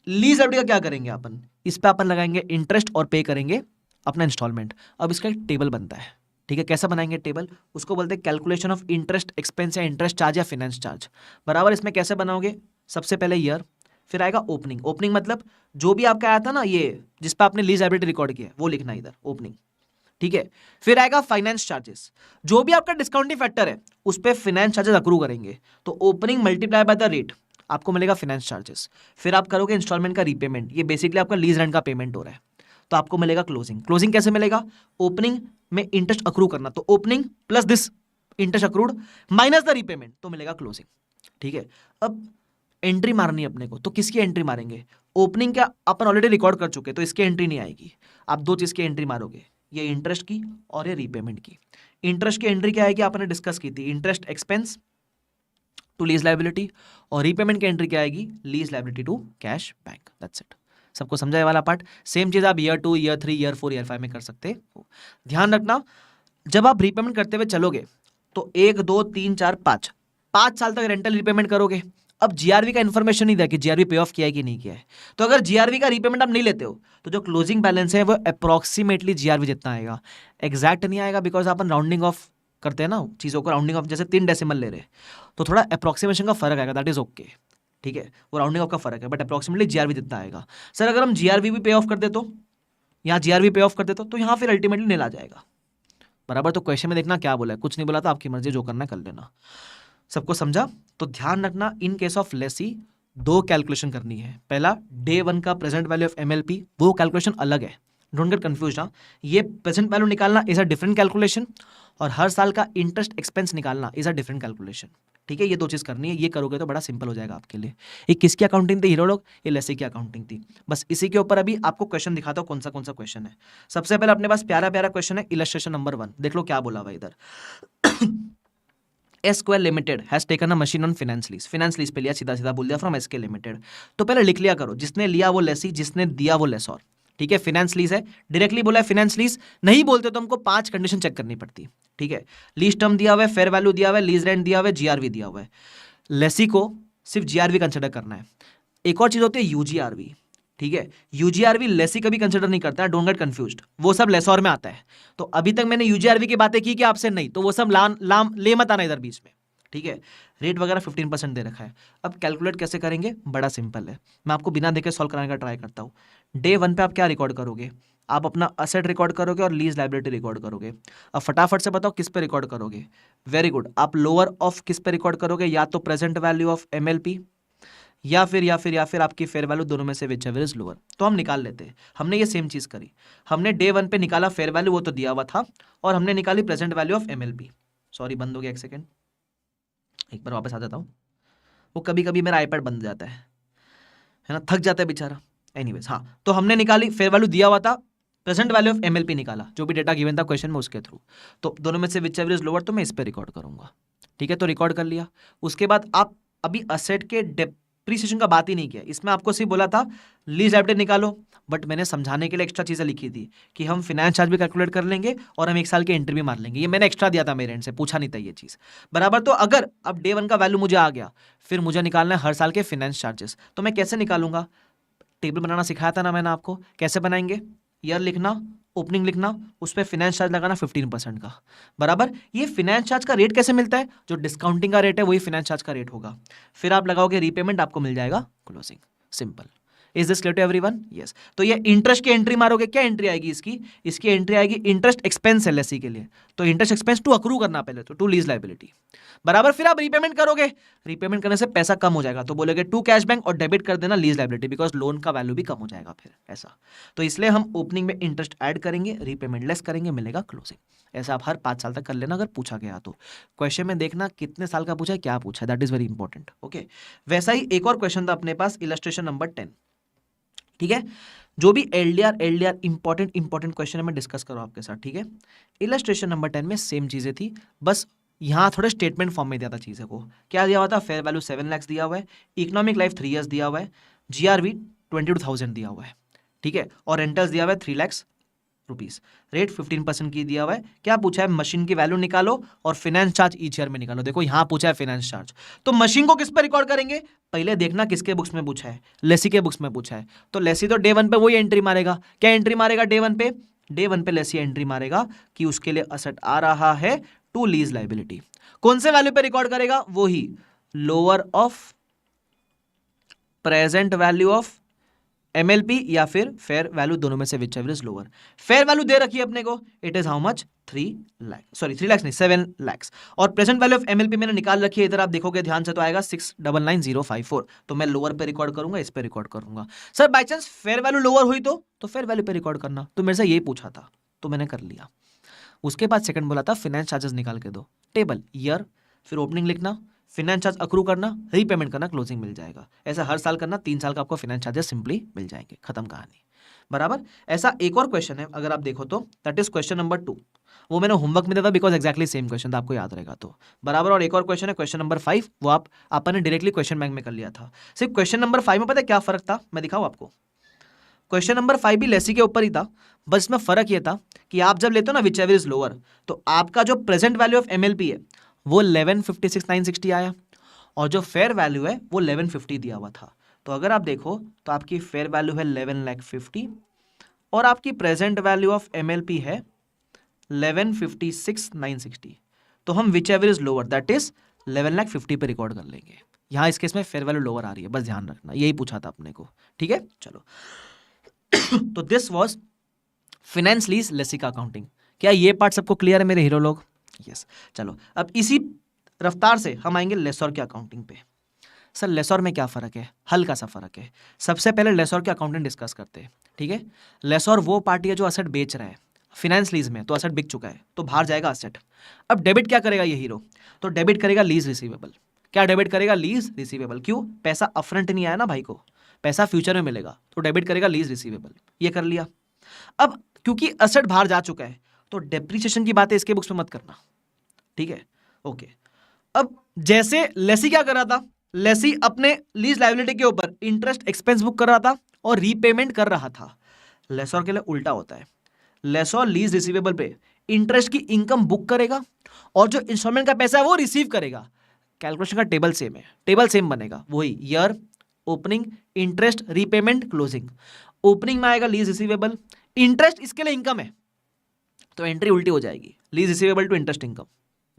S1: लीज लायबिलिटी का क्या करेंगे अपन? इस पे अपन लगाएंगे इंटरेस्ट और पे करेंगे अपना इंस्टॉलमेंट। अब इसका एक टेबल बनता है। ठीक है, कैसा बनाएंगे टेबल? उसको बोलते हैं कैलकुलेशन ऑफ इंटरेस्ट एक्सपेंस या इंटरेस्ट चार्ज या फाइनेंस चार्ज, बराबर। इसमें कैसे बनाओगे? सबसे पहले ईयर, फिर आएगा ओपनिंग। ओपनिंग मतलब जो भी आपका आया था ना, ये जिस पे आपने लीज लायबिलिटी रिकॉर्ड किया है वो लिखना इधर, ओपनिंग। ठीक है, फिर आएगा फाइनेंस चार्जेस, जो भी आपका डिस्काउंटिंग फैक्टर है उस पे फाइनेंस चार्जेस अक्रू करेंगे। तो opening multiply by the rate, आपको मिलेगा फाइनेंस चार्जेस। फिर आप करोगे इंस्टॉलमेंट का रीपेमेंट, ये बेसिकली आपका लीज रेंट का पेमेंट हो रहा है, तो आपको मिलेगा क्लोजिंग। क्लोजिंग कैसे मिलेगा? ओपनिंग में इंटरेस्ट अक्रू करना, तो opening plus this interest accrued minus the repayment, तो मिलेगा क्लोजिंग। ठीक है, अब एंट्री मारनी है अपने को, तो किसकी एंट्री मारेंगे? ओपनिंग का अपन ऑलरेडी रिकॉर्ड कर चुके, तो इसकी एंट्री नहीं आएगी। आप दो चीज की एंट्री मारोगे, ये इंटरेस्ट की और ये रीपेमेंट की। इंटरेस्ट की एंट्री क्या आएगी? आपने डिस्कस की थी, interest expense to lease liability, और रीपेमेंट की एंट्री क्या आएगी? Lease liability to cash bank. That's it. सबको समझा ये वाला पार्ट? सेम चीज आप ईयर 2, ईयर 3, ईयर 4, ईयर 5 में कर सकते हो। ध्यान रखना, जब आप रीपेमेंट करते हुए चलोगे तो 1, 2, 3, 4, 5 साल तक रेंटल रीपेमेंट करोगे। अब जीआरवी का इन्फॉर्मेशन नहीं दिया कि जीआरवी पे ऑफ किया है कि नहीं किया है। तो अगर जीआरवी का रीपेमेंट आप नहीं लेते हो तो जो क्लोजिंग बैलेंस है वो अप्रोक्सीमेटली जीआरवी जितना आएगा, एग्जैक्ट नहीं आएगा, बिकॉज अपन राउंडिंग ऑफ करते हैं ना चीज़ों को, राउंडिंग ऑफ जैसे 3 डेसिमल ले रहे, तो थोड़ा अप्रोक्सीमेशन का फर्क आएगा, दैट इज ओके। ठीक है, वो राउंडिंग ऑफ का फर्क है, बट अप्रोक्सीमेटली जीआरवी जितना आएगा। सर अगर हम जीआरवी भी पे ऑफ कर दे तो, यहाँ जीआरवी पे ऑफ कर दे तो यहाँ फिर अल्टीमेटली नील आ जाएगा, बराबर। तो क्वेश्चन में देखना क्या बोला है, कुछ नहीं बोला, तो आपकी मर्जी, जो करना है कर लेना। सबको समझा? तो ध्यान रखना, इन केस ऑफ लेसी 2 कैलकुलेशन करनी है। पहला, डे 1 का प्रेजेंट वैल्यू ऑफ एमएलपी, वो कैलकुलेशन अलग है, डोंट गेट कंफ्यूज। हाँ, ये प्रेजेंट वैल्यू निकालना इज अ डिफरेंट कैलकुलेशन, और हर साल का इंटरेस्ट एक्सपेंस निकालना इज अ डिफरेंट कैलकुलेशन। ठीक है, ये 2 चीज करनी है, ये करोगे तो बड़ा सिंपल हो जाएगा आपके लिए। ये किसकी अकाउंटिंग थी हीरो लोग? ये लेसी की अकाउंटिंग थी। बस इसी के ऊपर अभी आपको क्वेश्चन दिखाता हूँ कौन सा क्वेश्चन है। सबसे पहले अपने पास प्यारा प्यारा क्वेश्चन है, इलस्ट्रेशन नंबर 1, देख लो क्या बोला हुआ इधर। SQL limited has taken a machine on finance lease. Finance lease पे लिया, सीधा सीधा बोल दिया फ्रॉम SQL लिमिटेड। तो पहले लिख लिया करो, जिसने लिया वो लेसी, जिसने दिया वो लेसॉर। ठीक है, फाइनेंस लीज है, डायरेक्टली बोला है फाइनेंस लीज, नहीं बोलते तो हमको 5 कंडीशन चेक करनी पड़ती। ठीक है, लीज टर्म दिया हुआ है, फेयर वैल्यू दिया हुआ है, लीज रेंट दिया हुआ है, जीआरवी दिया हुआ है। लेसी को सिर्फ जीआरवी कंसिडर करना है। एक और चीज होती है यूजीआरवी। ठीक है, यूजीआरवी लेसी कभी कंसिडर नहीं करता है, डोंट गेट कंफ्यूज्ड, वो सब लेसॉर में आता है। तो अभी तक मैंने यूजीआरवी की बातें की कि आपसे नहीं, तो वो सब ले मत आना इधर बीच में। ठीक है, रेट वगैरह 15% दे रखा है। अब कैलकुलेट कैसे करेंगे? बड़ा सिंपल है, मैं आपको बिना देखे सॉल्व कराने का ट्राई करता हूँ। डे 1 पे आप क्या रिकॉर्ड करोगे? आप अपना असेट रिकॉर्ड करोगे और लीज लायबिलिटी रिकॉर्ड करोगे। अब फटाफट से बताओ किस पे रिकॉर्ड करोगे? वेरी गुड, आप लोअर ऑफ किस पे रिकॉर्ड करोगे? या तो प्रेजेंट वैल्यू ऑफ एमएलपी या फिर आपकी फेयर वैल्यू, दोनों में से विच एवर इज लोअर। तो हम निकाल लेते हैं। हमने ये सेम चीज करी, हमने डे 1 पे निकाला फेयर वैल्यू, वो तो दिया हुआ था, और हमने निकाली present value of MLP. Sorry, बंद हो गया, एक सेकेंड, एक बार वापस आ जाता हूँ। वो कभी कभी मेरा आईपैड बंद जाता है ना, थक जाता है बेचारा। एनीवेज, हाँ, तो हमने निकाली फेयर वैल्यू, दिया हुआ था, प्रेजेंट वैल्यू ऑफ एमएलपी निकाला, जो भी डेटा गिवन था क्वेश्चन में उसके थ्रू। तो दोनों में से विच एवर इज लोअर, तो मैं इस पे रिकॉर्ड करूंगा। ठीक है, तो रिकॉर्ड कर लिया। उसके बाद आप अभी असेट के डेप्रिसिएशन का बात ही नहीं किया, इसमें आपको सिर्फ बोला था लीज लायबिलिटी निकालो, बट मैंने समझाने के लिए एक्स्ट्रा चीजें लिखी थी कि हम फाइनेंस चार्ज भी कैलकुलेट कर लेंगे और हम 1 साल की एंट्री भी मार लेंगे। ये मैंने एक्स्ट्रा दिया था मेरे एंड से, पूछा नहीं था ये चीज, बराबर। तो अगर अब डे 1 का वैल्यू मुझे आ गया, फिर मुझे निकालना है हर साल के फाइनेंस चार्जेस। तो मैं कैसे निकालूंगा? टेबल बनाना सिखाया था ना मैंने आपको, कैसे बनाएंगे? ईयर लिखना, ओपनिंग लिखना, उस पर फिनेंस चार्ज लगाना 15% का, बराबर। ये फिनेंस चार्ज का रेट कैसे मिलता है? जो डिस्काउंटिंग का रेट है वही फिनेंस चार्ज का रेट होगा, फिर आप लगाओगे रीपेमेंट, आपको मिल जाएगा closing. Simple. Is this clear to everyone? Yes. तो ये इंटरेस्ट की एंट्री मारोगे, क्या एंट्री आएगी इसकी एंट्री आएगी इंटरेस्ट एक्सपेंस है लेसी के लिए, तो इंटरेस्ट एक्सपेंस टू अक्रू करना पहले, तो टू लीज लायबिलिटी, बराबर। फिर आप रीपेमेंट करोगे, रीपेमेंट करने से पैसा कम हो जाएगा, तो बोलोगे टू कैश बैंक और डेबिट कर देना लीज लायबिलिटी, बिकॉज लोन का वैल्यू भी कम हो जाएगा फिर, ऐसा। तो इसलिए हम ओपनिंग में इंटरेस्ट ऐड करेंगे, रीपेमेंट लेस करेंगे, मिलेगा क्लोजिंग। ऐसा आप हर 5 साल तक कर लेना अगर पूछा गया तो। क्वेश्चन में देखना कितने साल का पूछा है, क्या पूछा है, that is very important. Okay, वैसा ही एक और क्वेश्चन था अपने पास, इलस्ट्रेशन नंबर 10। ठीक है, जो भी एलडीआर इंपॉर्टेंट क्वेश्चन है मैं डिस्कस करूँ आपके साथ। ठीक है, इलस्ट्रेशन नंबर 10 में सेम चीजें थी, बस यहां थोड़े स्टेटमेंट फॉर्म में दिया था चीजें को। क्या दिया हुआ था? फेयर वैल्यू 7 लाख दिया हुआ है, इकोनॉमिक लाइफ 3 ईयर्स दिया हुआ है, जीआरवी 22,000 दिया हुआ है, ठीक है, और रेंटल्स दिया हुआ है 3 लाख रुपीज, रेट 15% की दिया हुआ है। क्या पूछा है? मशीन की वैल्यू निकालो और फाइनेंस चार्ज ईच ईयर में निकालो। देखो यहां पूछा है फाइनेंस चार्ज, तो मशीन को किस पर रिकॉर्ड करेंगे? पहले देखना किसके बुक्स में पूछा है, लेसी के बुक्स में पूछा है, तो लेसी तो डे 1 पे वही एंट्री मारेगा। क्या एंट्री मारेगा डे 1 पे? डे 1 पे लेसी एंट्री मारेगा कि उसके लिए असेट आ रहा है टू लीज लायबिलिटी। कौन से वैल्यू पे रिकॉर्ड करेगा? वो ही lower of present value of MLP या फिर फेयर वैल्यू, दोनों में से whichever is lower. Fair value दे रखी है अपने को, it is how much? 3 lakh, sorry 3 lakh नहीं 7 लाख, और प्रेजेंट वैल्यू ऑफ एमएलपी मैंने निकाल रखी है, इधर आप देखोगे ध्यान से तो आएगा 699,054, तो मैं लोअर पे रिकॉर्ड करूंगा, इस पे रिकॉर्ड करूंगा। Sir by chance fair value lower हुई तो फेयर वैल्यू पे रिकॉर्ड करना, तो मेरे से यही पूछा था तो मैंने कर लिया। उसके बाद सेकंड बोला था फाइनेंस चार्जेस निकाल के दो, टेबल ईयर, फिर ओपनिंग लिखना, फाइनेंस चार्ज अक्रू करना, रीपेमेंट करना, क्लोजिंग मिल जाएगा। ऐसा हर साल करना, 3 साल का आपको फाइनेंस चार्जेस सिंपली मिल जाएंगे, खत्म कहानी, बराबर। ऐसा एक और क्वेश्चन है अगर आप देखो तो, दैट इज क्वेश्चन नंबर 2, वो मैंने होमवर्क में दिया था बिकॉज एक्जैक्टली सेम क्वेश्चन था, आपको याद रहेगा तो, बराबर। और एक और क्वेश्चन है क्वेश्चन नंबर 5, वो आपने डायरेक्टली क्वेश्चन बैंक में कर लिया था। सिर्फ क्वेश्चन नंबर 5 में पता है क्या फर्क था, मैं दिखाऊं आपको। क्वेश्चन नंबर 5 भी लेसी के ऊपर ही था, बस इसमें फर्क ये था कि आप जब लेते हो ना विच एवर इज लोअर, तो आपका जो प्रेजेंट वैल्यू ऑफ एमएलपी है वो 1156,960 आया, और जो फेयर वैल्यू है वो 1150 दिया हुआ था। तो अगर आप देखो तो आपकी फेयर वैल्यू है 11,50,000 और आपकी प्रेजेंट वैल्यू ऑफ एमएलपी है 1156,960, तो हम which ever is lower that is 11,50,000 पे रिकॉर्ड कर लेंगे। यहां इस केस में फेयर वैल्यू लोअर आ रही है, बस ध्यान रखना, यही पूछा था अपने को। ठीक है, चलो तो this was finance lease lessee का अकाउंटिंग। क्या ये पार्ट सबको क्लियर है मेरे हीरो लोग? यस। चलो अब इसी रफ्तार से हम आएंगे लेसोर के अकाउंटिंग पे। सर लेसोर में क्या फर्क है? हल्का सा फर्क है। सबसे पहले लेसोर के अकाउंटिंग डिस्कस करते हैं। ठीक है, लेसोर वो पार्टी है जो असेट बेच रहा है, फाइनेंस लीज में तो असेट बिक चुका है, तो बाहर जाएगा असेट। अब डेबिट क्या करेगा ये हीरो? तो डेबिट करेगा लीज रिसीवेबल। क्या डेबिट करेगा? Lease receivable. क्यों? पैसा अपफ्रंट नहीं आया ना भाई को, पैसा फ्यूचर में मिलेगा, तो डेबिट करेगा लीज रिसीवेबल, ये कर लिया। अब क्योंकि असेट बाहर जा चुका है तो डेप्रिसिएशन की बातें इसके बुक्स में मत करना, ठीक है, ओके। अब जैसे लेसी क्या कर रहा था, लेसी अपने लीज लायबिलिटी के ऊपर इंटरेस्ट एक्सपेंस बुक कर रहा था और रीपेमेंट कर रहा था। लेसोर के लिए उल्टा होता है, लेसोर लीज रिसीवेबल पे इंटरेस्ट की इनकम बुक करेगा और जो इंस्टॉलमेंट का पैसा है वो रिसीव करेगा। कैलकुलेशन का टेबल सेम है, टेबल सेम बनेगा, वही year, opening, interest, repayment, closing. Opening में आएगा लीज रिसीवेबल, इंटरेस्ट इसके लिए इनकम है तो एंट्री उल्टी हो जाएगी, lease receivable to interest income,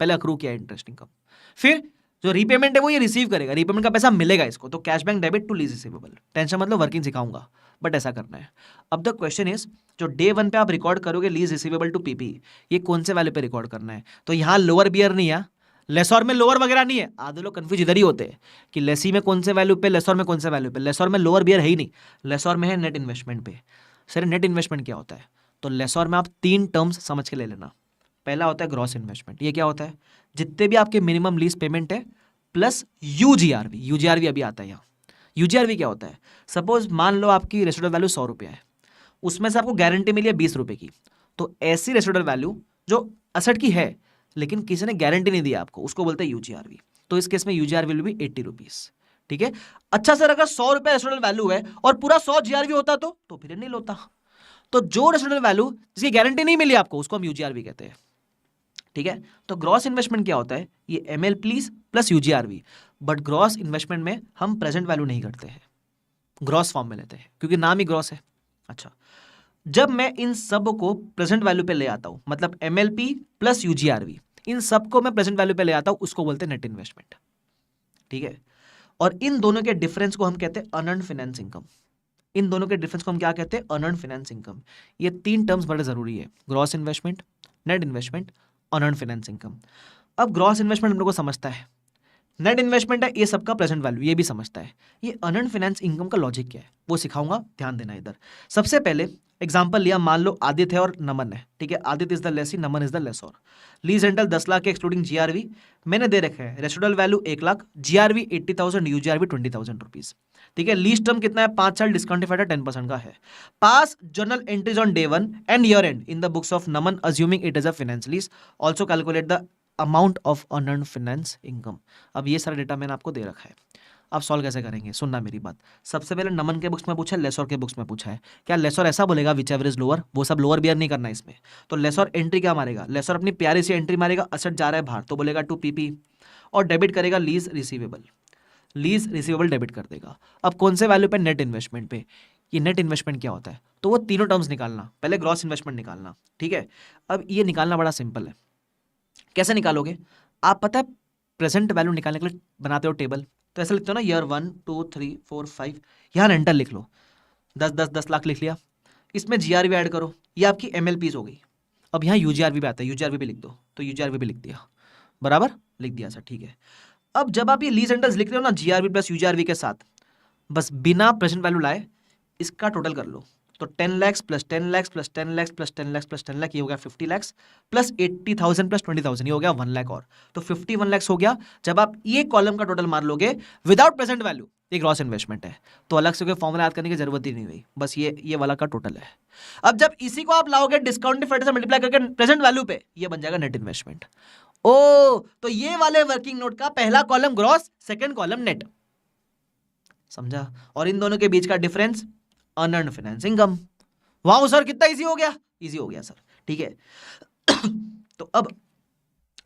S1: पहले अक्रू किया इंटरेस्ट इनकम, फिर जो रीपेमेंट है वो ये रिसीव करेगा, रीपेमेंट का पैसा मिलेगा इसको, तो cash bank debit to lease receivable. Tension मतलब वर्किंग सिखाऊंगा बट ऐसा करना है। अब द क्वेश्चन इज, जो डे 1 पे आप रिकॉर्ड करोगे लीज रिसीवेबल टू पीपी, ये कौन से वैल्यू पे रिकॉर्ड करना है? तो यहाँ लोअर बियर नहीं है, लेसोर में लोअर वगैरह नहीं है। आधे लोग कंफ्यूज इधर ही होते हैं कि लेसी में कौन से वैल्यू पे, लेसोर में कौन से वैल्यू पे। लेसोर में लोअर बियर है ही नहीं, लेसोर में है नेट इन्वेस्टमेंट पे। सर नेट इन्वेस्टमेंट क्या होता है? तो लेसोर में आप 3 टर्म्स समझ के ले लेना। पहला होता है ग्रॉस इन्वेस्टमेंट, ये क्या होता है? जितने भी आपके मिनिमम लीज पेमेंट है प्लस यूजीआरवी, यूजीआरवी अभी आता है यहाँ। यूजीआरवी क्या होता है? सपोज मान लो आपकी रेसिडुअल वैल्यू 100 रुपये है, उसमें से आपको गारंटी मिली है 20 रुपये की, तो ऐसी रेसिडुअल वैल्यू जो असेट की है लेकिन किसी ने गारंटी नहीं दिया आपको, उसको बोलते हैं यूजीआरवी। तो इस केस में यूजीआरवी विल बी 80 रुपीज, ठीक है। अच्छा सर अगर 100 रुपये रेसिडुअल वैल्यू है और पूरा 100 जीआरवी होता तो फिर नहीं होता। तो जो रेसिडुअल वैल्यू जिसकी गारंटी नहीं मिली आपको उसको हम यूजीआरवी कहते हैं, ठीक है। तो ग्रॉस इन्वेस्टमेंट क्या होता है? ये ML plus UGRV, but gross investment में हम प्रेजेंट वैल्यू नहीं करते हैं, ग्रॉस फॉर्म में लेते हैं क्योंकि नाम ही ग्रॉस है। अच्छा, जब मैं इन सब को प्रेजेंट वैल्यू पे ले आता हूं, मतलब एमएलपी प्लस यूजीआरवी, इन सब को मैं प्रेजेंट वैल्यू पे ले आता हूं, उसको बोलते हैं नेट इन्वेस्टमेंट। ठीक है, और इन दोनों के डिफरेंस को हम कहते हैं अनअर्न्ड फाइनेंस इनकम। इन दोनों के डिफरेंस को हम क्या कहते हैं? Unearned finance income. ये 3 टर्म्स बड़े जरूरी है, gross investment, net investment, unearned finance income. अब ग्रॉस इन्वेस्टमेंट हम लोग को समझता है, नेट इन्वेस्टमेंट है ये सबका प्रेजेंट वैल्यू, ये भी समझता है। ये अनअर्न्ड फाइनेंस इनकम का लॉजिक क्या है वो सिखाऊंगा, ध्यान देना इधर। सबसे पहले एग्जांपल लिया, मान लो आदित्य और नमन है, ठीक है, Aditya is the lessee, Naman is the lessor. Lease rental 10 lakh excluding GRV मैंने दे रखा है, residual value 1 lakh, GRV 80,000, UGRV 20,000 rupees. ठीक है, लीज टर्म कितना है? 5 साल, डिस्काउंट फैक्टर 10% का है। पास journal entries on day 1 and year and in the books of Naman assuming it is a finance lease, also calculate the amount of unearned finance income. अब ये सारा डेटा मैंने आपको दे रखा है, अब सॉल्व कैसे करेंगे सुनना मेरी बात। सबसे पहले नमन के बुक्स में पूछा है, लेसोर के बुक्स में पूछा है, क्या लेसोर ऐसा बोलेगा विच एवर इज लोअर? वो सब लोअर बियर नहीं करना इसमें। तो लेसोर एंट्री क्या मारेगा? लेसोर अपनी प्यारी सी एंट्री मारेगा, असेट जा रहा है बाहर तो बोलेगा टू पीपी, और डेबिट करेगा lease receivable, lease receivable debit कर देगा। अब कौन से वैल्यू पे? नेट इन्वेस्टमेंट पे। ये नेट इन्वेस्टमेंट क्या होता है? तो वो तीनों टर्म्स निकालना, पहले ग्रॉस इन्वेस्टमेंट निकालना, ठीक है। अब ये निकालना बड़ा सिंपल है, कैसे निकालोगे? आप पता है प्रेजेंट वैल्यू निकालने के लिए बनाते हो टेबल, तो ऐसा लिखते हो ना, ईयर 1 2 3 4 5, यहाँ रेंटल लिख लो, 10 लाख लिख लिया, इसमें जीआरवी ऐड करो, ये आपकी एमएलपीज हो गई। अब यहाँ यूजीआरवी भी आता है, यूजीआरवी भी लिख दो, तो यूजीआरवी भी लिख दिया, बराबर लिख दिया सर, ठीक है। अब जब आप ये लीज रेंटल्स लिख रहे हो ना जीआरवी प्लस यूजीआरवी के साथ, बस बिना प्रेजेंट वैल्यू लाए इसका टोटल कर लो, तो 10 lakhs plus 10 lakhs plus 10 lakhs plus 10 lakhs plus 10 lakh, ये हो गया 50 लैक्स, प्लस 80,000 प्लस 20,000, ये हो गया 1 लाख, और तो 51 लैक्स हो गया। जब आप ये कॉलम का टोटल मार लोगे विदाउट प्रेजेंट वैल्यू, ये ग्रॉस इन्वेस्टमेंट है, तो अलग से कोई फॉर्मूला याद करने की जरूरत ही नहीं हुई, बस ये वाला का टोटल है। अब जब इसी को आप लाओगे डिस्काउंटिंग फैक्टर से मल्टीप्लाई करके प्रेजेंट वैल्यू पे, ये बन जाएगा नेट इन्वेस्टमेंट। ओ, तो ये वाले वर्किंग नोट का पहला column gross, second column net, समझा? और इन दोनों के बीच का डिफरेंस अनअर्न्ड फाइनेंस इनकम। वाह सर कितना इजी हो गया, इजी हो गया सर, ठीक है। तो अब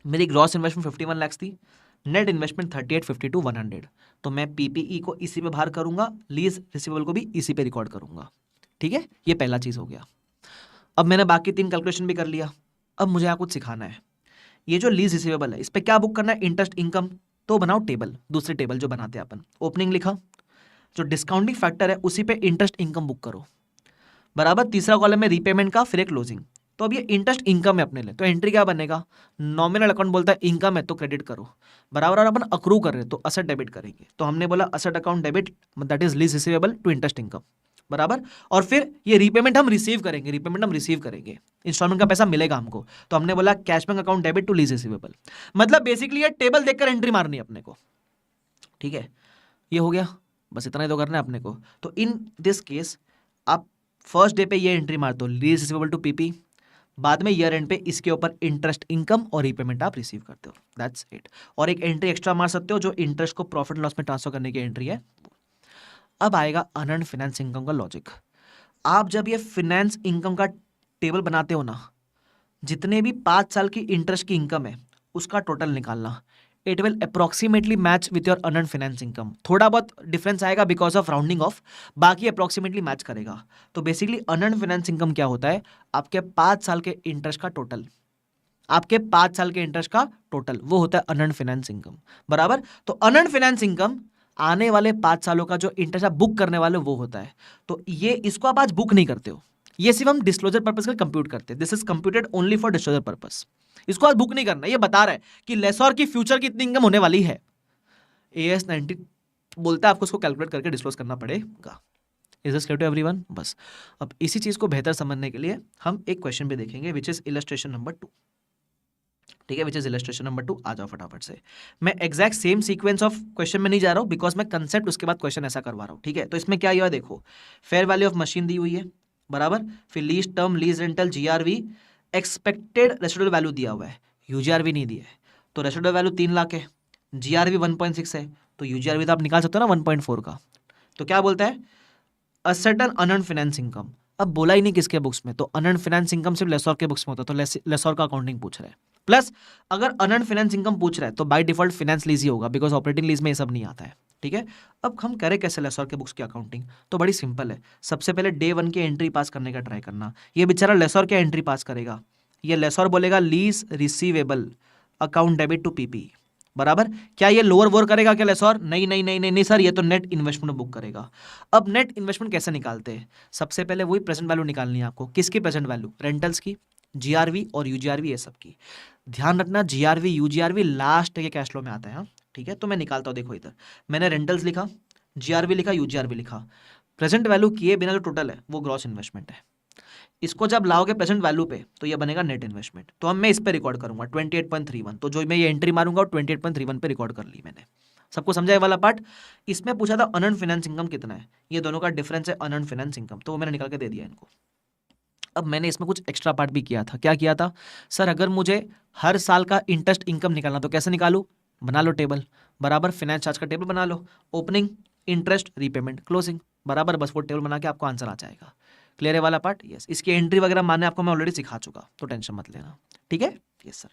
S1: मेरी ग्रॉस इन्वेस्टमेंट 51 लाख थी, नेट इन्वेस्टमेंट 38, 52, 100, तो मैं पीपीई को इसी पे बाहर करूंगा, लीज रिसीवेबल को भी इसी पे रिकॉर्ड करूंगा, ठीक है। ये पहला चीज हो गया। अब मैंने बाकी 3 कैलकुलेशन भी कर लिया। अब मुझे यहाँ कुछ सिखाना है, ये जो लीज रिसीवेबल है इस पे क्या बुक करना है? Interest income. तो बनाओ टेबल, दूसरी टेबल जो बनाते हैं अपन, ओपनिंग लिखा, जो डिस्काउंटिंग फैक्टर है उसी पे इंटरेस्ट इनकम बुक करो, बराबर। तीसरा कॉलम में रीपेमेंट का, फिर एक क्लोजिंग। तो अब ये इंटरेस्ट इनकम है अपने लिए, तो एंट्री क्या बनेगा? नॉमिनल अकाउंट बोलता है इनकम है तो क्रेडिट करो, बराबर। और अपन अक्रू कर रहे हैं तो असेट डेबिट करेंगे, तो हमने बोला asset account debit, that is lease receivable to interest income, बराबर। और फिर ये रीपेमेंट हम रिसीव करेंगे, इंस्टॉलमेंट का पैसा मिलेगा हमको, तो हमने बोला cash bank account debit to lease receivable. मतलब बेसिकली ये टेबल देखकर एंट्री मारनी है अपने को, ठीक है। ये हो गया, बस इतना ही तो करना है अपने को। तो इन दिस केस आप फर्स्ट डे पे ये एंट्री मारते हो, लीज रिसीवेबल टू पीपी, बाद में ईयर एंड पे इसके ऊपर इंटरेस्ट इनकम और रीपेमेंट आप रिसीव करते हो, दैट्स इट। और एक एंट्री एक्स्ट्रा मार सकते हो जो इंटरेस्ट को प्रॉफिट लॉस में ट्रांसफर करने की एंट्री है। अब आएगा अनअर्न्ड फाइनेंस इनकम का लॉजिक। आप जब ये फाइनेंस इनकम का टेबल बनाते हो ना, जितने भी 5 साल की इंटरेस्ट की इनकम है उसका टोटल निकालना, it will approximately match with your unearned finance income. थोड़ा बहुत डिफरेंस आएगा बिकॉज ऑफ राउंडिंग ऑफ, बाकी अप्रोक्सीमेटली मैच करेगा। तो बेसिकली अनअर्न्ड फाइनेंस इनकम क्या होता है? आपके 5 साल के इंटरेस्ट का टोटल, आपके 5 साल के इंटरेस्ट का टोटल, वो होता है अनअर्न्ड फाइनेंस इनकम, बराबर। तो अनअर्न्ड फाइनेंस इनकम आने वाले 5 सालों का जो इंटरेस्ट आप बुक करने वाले वो होता है। तो ये इसको आप आज बुक नहीं करते हो, ये सिर्फ हम डिस्क्लोजर पर्पस के कंप्यूट करते हैं। This is computed only for disclosure purpose. इसको आज बुक नहीं करना, ये बता रहा है कि लेसोर की फ्यूचर कितनी इनकम होने वाली है। AS 90 बोलता है आपको उसको कैलकुलेट करके डिस्क्लोज करना पड़ेगा। Is this clear to everyone? बस अब इसी चीज को बेहतर समझने के लिए हम एक क्वेश्चन भी देखेंगे विच इज इलस्ट्रेशन नंबर 2, ठीक है, विच इज इलस्ट्रेशन नंबर 2। आ जाओ फटाफट से। मैं exact same sequence of question में नहीं जा रहा हूं बिकॉज मैं कंसेप्ट उसके बाद क्वेश्चन ऐसा करवा रहा हूं, ठीक है। तो इसमें क्या हुआ देखो, फेयर वैल्यू ऑफ मशीन दी हुई है, बराबर, फिर lease term, lease rental, GRV, expected residual value दिया हुआ है, यूजीआरवी नहीं दिया है। तो रेसिडुअल वैल्यू 3 लाख है, जीआरवी 1.6 है, तो यूजीआरवी तो आप निकाल सकते हो ना 1.4 का। तो क्या बोलता है? A certain unearned finance income. अब बोला ही नहीं किसके बुक्स में, तो अनअर्न्ड फाइनेंस इनकम सिर्फ लेसोर के बुक्स में होता है, तो लेसोर का अकाउंटिंग पूछ रहा है। प्लस अगर अनअर्न्ड फाइनेंस इनकम पूछ रहा है तो बाय डिफॉल्ट फाइनेंस लीज ही होगा बिकॉज ऑपरेटिंग लीज में ये सब नहीं आता है। ठीक है। अब हम करें कैसे लेसर के बुक्स की अकाउंटिंग, तो बड़ी सिंपल है। सबसे पहले डे 1 की एंट्री पास करने का ट्राई करना। ये बेचारा लेसर क्या एंट्री पास करेगा, ये लेसर बोलेगा lease receivable account debit to PP, बराबर। क्या ये लोअर वोर करेगा क्या लेसर? नहीं नहीं नहीं नहीं नहीं सर, ये तो नेट इन्वेस्टमेंट बुक करेगा। अब नेट इन्वेस्टमेंट कैसे निकालते हैं? सबसे पहले वही प्रेजेंट वैल्यू निकालनी है आपको। किसकी प्रेजेंट वैल्यू? रेंटल्स की, जीआरवी और यूजीआरवी, ये सब की। ध्यान रखना जीआरवी यूजीआरवी लास्ट के कैश फ्लो में आता है, हाँ ठीक है। तो मैं निकालता हूँ, देखो इधर मैंने रेंटल्स लिखा, जीआरवी लिखा, यूजीआरवी लिखा। प्रेजेंट वैल्यू किए बिना जो टोटल है वो ग्रॉस इन्वेस्टमेंट है। इसको जब लाओगे प्रेजेंट वैल्यू पे तो ये बनेगा नेट इन्वेस्टमेंट। तो अब मैं इस पे रिकॉर्ड करूंगा 28.31। तो जो मैं ये एंट्री मारूंगा 28.31 पे रिकॉर्ड कर ली मैंने। सबको समझा ये वाला पार्ट? इसमें पूछा था अनअर्न्ड फाइनेंस इनकम कितना है, ये दोनों का डिफरेंस है अनअर्न्ड फाइनेंस इनकम, तो वो मैंने निकाल के दे दिया इनको। अब मैंने इसमें कुछ एक्स्ट्रा पार्ट भी किया था। क्या किया था? सर अगर मुझे हर साल का इंटरेस्ट इनकम निकालना तो कैसे निकालूं? बना लो टेबल, बराबर। फाइनेंस चार्ज का टेबल बना लो, ओपनिंग, इंटरेस्ट, रीपेमेंट, क्लोजिंग, बराबर। बस वो टेबल बना के आपको आंसर आ जाएगा। क्लियर है वाला पार्ट? यस। इसकी एंट्री वगैरह माने आपको मैं ऑलरेडी सिखा चुका, तो टेंशन मत लेना, ठीक है। Yes sir.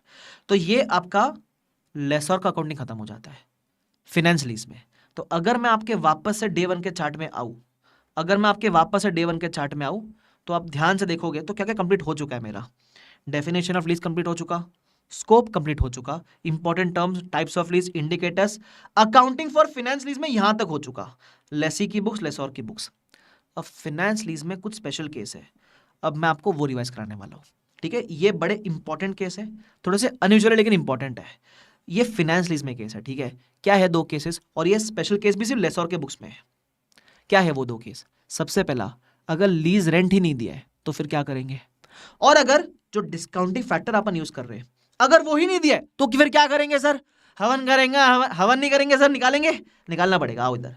S1: तो ये आपका लेसर का अकाउंटिंग खत्म हो जाता है फिनेंस लीज में। तो अगर मैं आपके वापस से डे 1 के चार्ट में आऊँ, तो आप ध्यान से देखोगे तो क्या क्या कंप्लीट हो चुका है मेरा। डेफिनेशन ऑफ लीज कंप्लीट हो चुका, स्कोप कंप्लीट हो चुका, important terms, types of lease, indicators, accounting for finance lease में यहां तक हो चुका। लेसी की बुक्स, लेसर की बुक्स। अब फाइनेंस लीज में कुछ स्पेशल केस है, अब मैं आपको वो रिवाइज कराने वाला हूँ, ठीक है। ये बड़े इंपॉर्टेंट केस है, थोड़े से अनयूजुअल है लेकिन इंपॉर्टेंट है। ये फाइनेंस लीज में केस है, ठीक है। क्या है? 2 केसेस, और ये स्पेशल केस भी सिर्फ लेसर के बुक्स में है। क्या है वो 2 केस? सबसे पहला, अगर लीज रेंट ही नहीं दिया है तो फिर क्या करेंगे, और अगर जो डिस्काउंटिंग फैक्टर अपन यूज कर रहे हैं अगर वो ही नहीं दिया है तो फिर क्या करेंगे सर? हवन करेंगे? हवन नहीं करेंगे सर, निकालेंगे, निकालना पड़ेगा। आओ इधर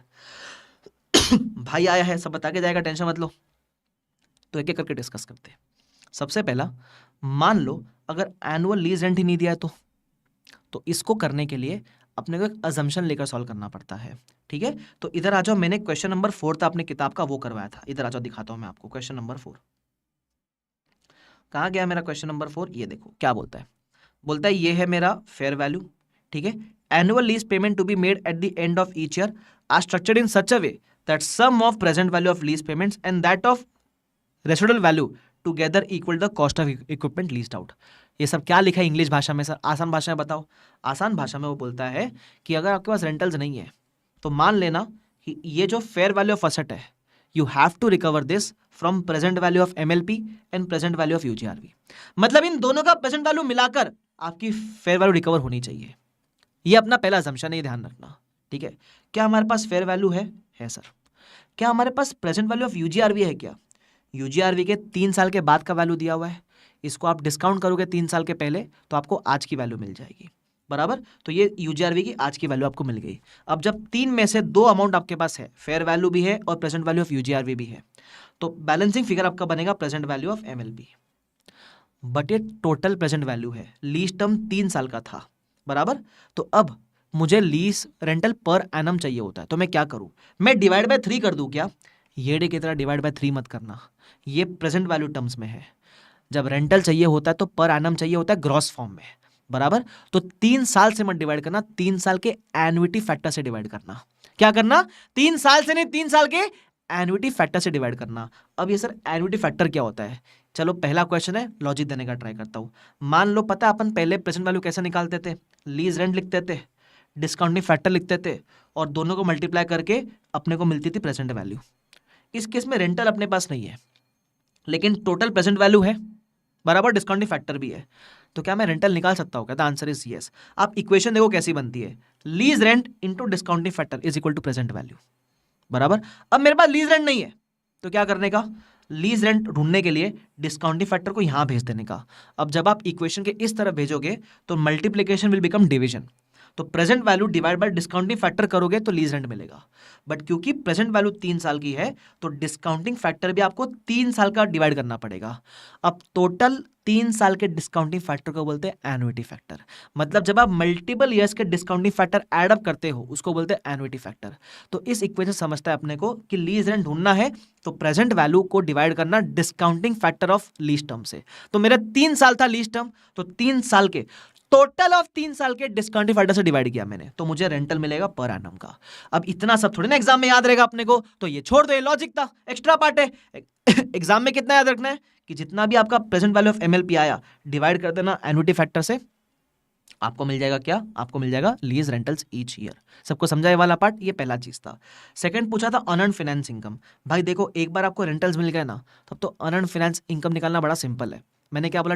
S1: भाई आया है, सब बता के जाएगा, टेंशन मत लो। तो एक एक करके डिस्कस करते हैं। सबसे पहला, मान लो अगर एनुअल लीज रेंट ही नहीं दिया है तो इसको करने के लिए अपने को एक अजम्पशन लेकर सॉल्व करना पड़ता है, ठीक है। तो इधर आ जाओ, मैंने क्वेश्चन नंबर 4 था अपनी किताब का, वो करवाया था। इधर आ जाओ, दिखाता हूं मैं आपको क्वेश्चन नंबर 4 कहाँ गया मेरा। क्वेश्चन नंबर 4 ये देखो क्या बोलता है। बोलता है ये है मेरा फेयर वैल्यू, ठीक है। Annual lease payment to be made at the end of each year are structured in such a way that sum of present value of lease payments and that of residual value together equal the cost of equipment leased out. ये सब क्या लिखा है English भाषा में sir? आसान भाषा में बताओ। आसान भाषा में वो बोलता है कि अगर आपके पास रेंटल्स नहीं है तो मान लेना कि ये जो फेयर वैल्यू ऑफ असेट है, you have to recover this from present value of MLP and present value of UGRV. मतलब इन दोनों का प्रेजेंट वैल्यू मिलाकर आपकी फेयर वैल्यू रिकवर होनी चाहिए। ये अपना पहला असम्पशन है, ये ध्यान रखना, ठीक है। क्या हमारे पास फेयर वैल्यू है सर। क्या हमारे पास प्रेजेंट वैल्यू ऑफ यूजीआरवी है? क्या यूजीआरवी के 3 साल के बाद का वैल्यू दिया हुआ है, इसको आप डिस्काउंट करोगे 3 साल के पहले तो आपको आज की वैल्यू मिल जाएगी, बराबर। तो ये यूजीआरवी की आज की वैल्यू आपको मिल गई। अब जब 3 में से 2 अमाउंट आपके पास है, फेयर वैल्यू भी है और प्रेजेंट वैल्यू ऑफ यूजीआरवी भी है, तो बैलेंसिंग फिगर आपका बनेगा present value of MLB. But ये टोटल प्रेजेंट वैल्यू है, लीज टर्म 3 साल का था, बराबर। तो अब मुझे लीज रेंटल पर एनम चाहिए होता है, तो मैं क्या करूं? मैं डिवाइड बाय 3 कर दूं क्या? ये डे की तरह डिवाइड बाय 3 मत करना, ये प्रेजेंट वैल्यू टर्म्स में है। जब रेंटल चाहिए होता है तो पर एनम चाहिए होता है ग्रॉस फॉर्म में, बराबर। तो 3 साल से मत डिवाइड करना, 3 साल के एन्युटी फैक्टर से डिवाइड करना। क्या करना? 3 साल से नहीं, 3 साल के एन्युटी फैक्टर से डिवाइड करना। अब ये सर एन्युटी फैक्टर क्या होता है? चलो पहला क्वेश्चन है, लॉजिक देने का ट्राई करता हूं। मान लो पता अपन पहले प्रेजेंट वैल्यू कैसे निकालते थे? लीज रेंट लिखते थे, डिस्काउंटिंग फैक्टर लिखते थे और दोनों को मल्टीप्लाई करके अपने को मिलती थी प्रेजेंट वैल्यू। इस केस में रेंटल अपने पास नहीं है लेकिन टोटल प्रेजेंट वैल्यू है, बराबर, डिस्काउंटिंग फैक्टर भी है। तो क्या मैं रेंटल निकाल सकता हूँ? कहता आंसर इज यस। आप इक्वेशन देखो कैसी बनती है, lease rent into discounting factor is equal to present value, बराबर। अब मेरे पास लीज रेंट नहीं है तो क्या करने का? लीज रेंट ढूंढने के लिए डिस्काउंटिंग फैक्टर को यहां भेज देने का। अब जब आप इक्वेशन के इस तरफ भेजोगे तो मल्टीप्लिकेशन विल बिकम डिवीजन। तो present value divide by discounting factor करोगे तो लीज रेंट मिलेगा। बट क्योंकि प्रेजेंट वैल्यू 3 साल की है तो डिस्काउंटिंग फैक्टर भी आपको 3 साल का डिवाइड करना पड़ेगा। अब टोटल 3 साल के डिस्काउंटिंग फैक्टर को बोलते हैं एन्युटी फैक्टर। मतलब जब आप मल्टीपल ईयर्स के डिस्काउंटिंग फैक्टर ऐड अप करते हो उसको बोलते हैं एन्युटी फैक्टर। तो इस इक्वेशन समझता है अपने को कि लीज रेंट ढूंढना है तो प्रेजेंट वैल्यू को डिवाइड करना discounting factor of lease term से। तो मेरा 3 साल था लीज टर्म, तो 3 साल के टोटल ऑफ 3 साल के डिस्काउंटिंग फैक्टर से डिवाइड किया मैंने, तो मुझे रेंटल मिलेगा पर एनम का। अब इतना सब थोड़ी ना एग्जाम में याद रहेगा अपने को, तो ये छोड़ दो, ये लॉजिक था, एक्स्ट्रा पार्ट है। एग्जाम में कितना याद रखना है कि जितना भी आपका प्रेजेंट वैल्यू ऑफ एमएलपी आया डिवाइड कर देना एन्युटी फैक्टर से, आपको मिल जाएगा क्या, आपको मिल जाएगा लीज रेंटल्स ईच ईयर। सबको समझा ये वाला पार्ट, ये पहला चीज था। सेकंड पूछा था अनअर्न्ड फाइनेंस इनकम। भाई देखो, एक बार आपको रेंटल्स मिल गए ना, तब तो अनअर्न्ड फाइनेंस इनकम निकालना बड़ा सिंपल है। मैंने क्या बोला,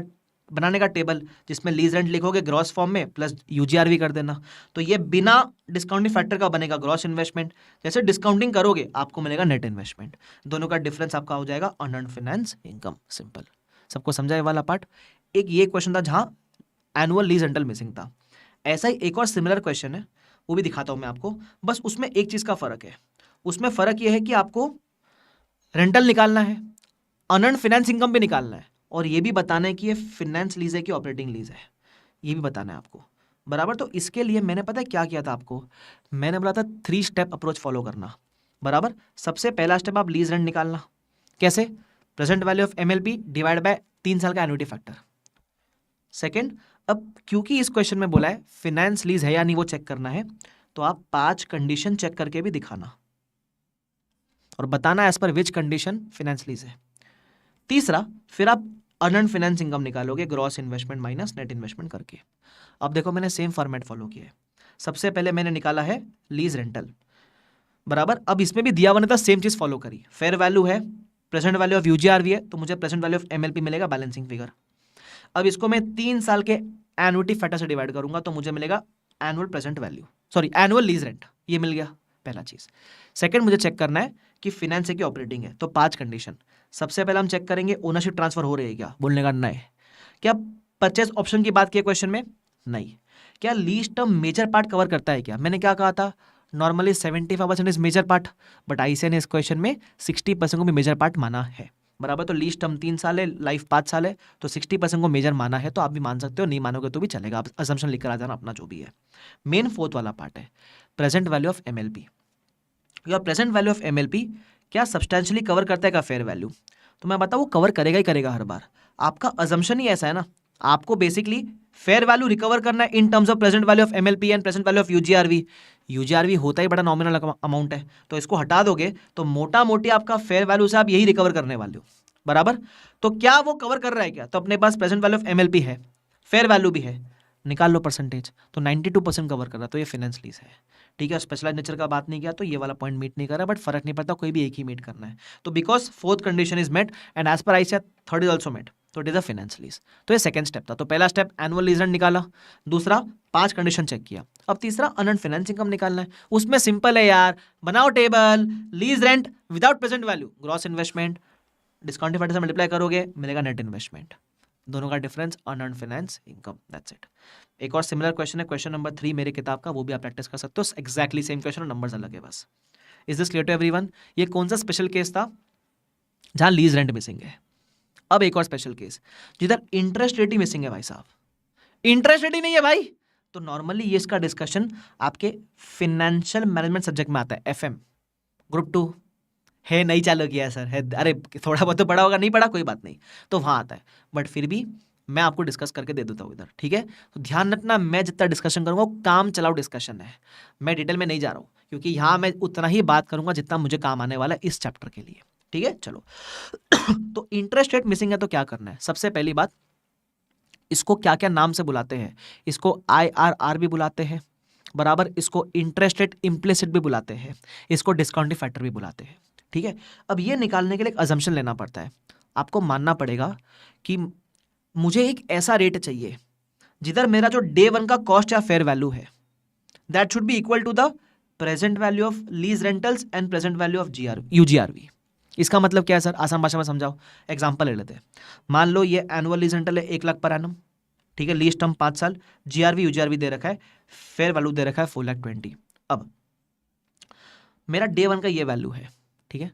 S1: बनाने का टेबल जिसमें लीज रेंट लिखोगे ग्रॉस फॉर्म में प्लस यूजीआरवी कर देना, तो ये बिना डिस्काउंटिंग फैक्टर का बनेगा ग्रॉस इन्वेस्टमेंट। जैसे डिस्काउंटिंग करोगे आपको मिलेगा नेट इन्वेस्टमेंट, दोनों का डिफरेंस आपका हो जाएगा अनअर्न्ड फाइनेंस इनकम। सिंपल, सबको समझा ये वाला पार्ट। एक ये क्वेश्चन था जहां एनुअल लीज रेंटल मिसिंग था। ऐसा ही एक और सिमिलर क्वेश्चन है, वो भी दिखाता हूं मैं आपको। बस उसमें एक चीज का फर्क है, उसमें फर्क यह है कि आपको रेंटल निकालना है, अनअर्न्ड फाइनेंस इनकम भी निकालना है, और ये भी बताना है कि ये फाइनेंस लीज है कि ऑपरेटिंग लीज है, ये भी बताना है आपको, बराबर। तो इसके लिए मैंने पता है क्या किया था आपको, मैंने बोला था 3 स्टेप अप्रोच फॉलो करना, बराबर। सबसे पहला स्टेप आप लीज रेंट निकालना, कैसे, present value of MLP divide bye 3 साल का एन्युटी फैक्टर। सेकंड, अब क्योंकि इस क्वेश्चन में बोला है फाइनेंस लीज है या नहीं वो चेक करना है, तो आप 5 कंडीशन चेक करके भी दिखाना और बताना as per which condition finance lease है। तीसरा, फिर आप अर्नड फाइनेंस इनकम निकालोगे gross investment minus net investment करके। अब देखो मैंने सेम फॉर्मेट फॉलो किया है। सबसे पहले मैंने निकाला है लीज रेंटल, बराबर। अब इसमें भी दिया हुआ था, सेम चीज फॉलो करी। फेयर वैल्यू है, प्रेजेंट वैल्यू ऑफ यूजीआरवी है, तो मुझे प्रेजेंट वैल्यू ऑफ एमएलपी मिलेगा, बैलेंसिंग फिगर। अब इसको मैं 3 साल के एन्युटी फैक्टर से डिवाइड करूंगा, तो मुझे मिलेगा annual present value, sorry annual lease rent, ये मिल गया पहला चीज। सेकंड, मुझे चेक करना है कि फाइनेंस है कि ऑपरेटिंग है, तो 5 कंडीशन। सबसे पहले हम चेक करेंगे ओनरशिप ट्रांसफर हो रही है क्या, बोलने का नहीं। क्या परचेज ऑप्शन की बात की क्वेश्चन में, नहीं। क्या lease term major part cover करता है क्या, मैंने क्या कहा था, normally 75% is major part, but ICA ने इस क्वेश्चन में 60% को भी मेजर पार्ट माना है, बराबर। तो लीज टर्म 3 साल है, लाइफ 5 साल है, तो 60% को मेजर माना है, तो आप भी मान सकते हो, नहीं मानोगे तो भी चलेगा, आप असम्पशन लिख कर आ जाना अपना जो भी है। मेन फोर्थ वाला पार्ट है present value of MLP. Your present value of MLP क्या सब्सटेंशियली कवर करता है का फेयर वैल्यू, तो मैं बताऊँ वो कवर करेगा ही करेगा हर बार। आपका अजम्पशन ही ऐसा है ना, आपको बेसिकली फेयर वैल्यू रिकवर करना है in terms of present value of MLP and present value of UGRV. UGRV होता ही बड़ा नॉमिनल अमाउंट है, तो इसको हटा दोगे तो मोटा मोटी आपका फेयर वैल्यू से आप यही रिकवर करने वाले हो, बराबर। तो क्या वो कवर कर रहा है क्या, तो अपने पास प्रेजेंट वैल्यू ऑफ एमएलपी है, फेयर वैल्यू भी है, निकाल लो परसेंटेज, तो 92% कवर कर रहा, तो ये फाइनेंस लीज है, ठीक है। स्पेशलाइज नेचर का बात नहीं किया तो ये वाला पॉइंट मीट नहीं कर रहा, बट फर्क नहीं पड़ता, कोई भी एक ही मीट करना है। तो because fourth condition is met and as per ICA third is also met, तो it is a finance lease. तो ये सेकंड स्टेप था। तो पहला स्टेप एनुअल लीज रेंट निकाला, दूसरा 5 कंडीशन चेक किया, अब तीसरा अनअर्न्ड फाइनेंस इनकम निकालना है। उसमें सिंपल है यार, बनाओ table, lease rent without present value gross investment, discounting factor से मल्टीप्लाई करोगे मिलेगा नेट इन्वेस्टमेंट, दोनों का difference unearned finance income, that's it. एक और सिमिलर क्वेश्चन है, क्वेश्चन नंबर 3 मेरे किताब का, वो भी आप प्रैक्टिस कर सकते हो, एक्जैक्टली सेम क्वेश्चन, नंबर्स अलग है बस। Is this clear to everyone? ये कौन सा स्पेशल केस था जहां लीज रेंट मिसिंग है। अब एक और स्पेशल केस जिधर इंटरेस्ट रेट ही मिसिंग है भाई साहब, इंटरेस्ट रेट ही नहीं है भाई, तो नॉर्मली ये इसका डिस्कशन आपके फाइनेंशियल मैनेजमेंट सब्जेक्ट में आता है, एफएम ग्रुप 2 है, नहीं चालू किया सर है, अरे थोड़ा बहुत तो पढ़ा होगा, नहीं पढ़ा कोई बात नहीं, तो वहाँ आता है, बट फिर भी मैं आपको डिस्कस करके दे देता हूँ इधर, ठीक है। तो ध्यान रखना, मैं जितना डिस्कशन करूँगा वो काम चलाओ डिस्कशन है, मैं डिटेल में नहीं जा रहा हूँ, क्योंकि यहाँ मैं उतना ही बात करूँगा जितना मुझे काम आने वाला है इस चैप्टर के लिए, ठीक है। चलो तो इंटरेस्ट रेट मिसिंग है तो क्या करना है, सबसे पहली बात, इसको क्या क्या नाम से बुलाते हैं, इसको IRR भी बुलाते हैं, बराबर, इसको इंटरेस्ट रेट इम्प्लिसिट भी बुलाते हैं, इसको डिस्काउंटिंग फैक्टर भी बुलाते हैं, ठीक है। अब ये निकालने के लिए एक अजम्पशन लेना पड़ता है, आपको मानना पड़ेगा कि मुझे एक ऐसा रेट चाहिए जिधर मेरा जो डे 1 का कॉस्ट या फेयर वैल्यू है that should be equal to the present value of lease rentals and present value of UGRV. इसका मतलब क्या है सर, आसान भाषा में समझाओ, एग्जांपल ले लेते हैं। मान लो ये एनुअल लीज रेंटल है 1 लाख पर एनम, ठीक है, लीज टर्म 5 साल, जीआरवी यूजीआरवी दे रखा है, फेयर वैल्यू दे रखा है 4,20,000। अब मेरा डे 1 का ये वैल्यू है, ठीक है,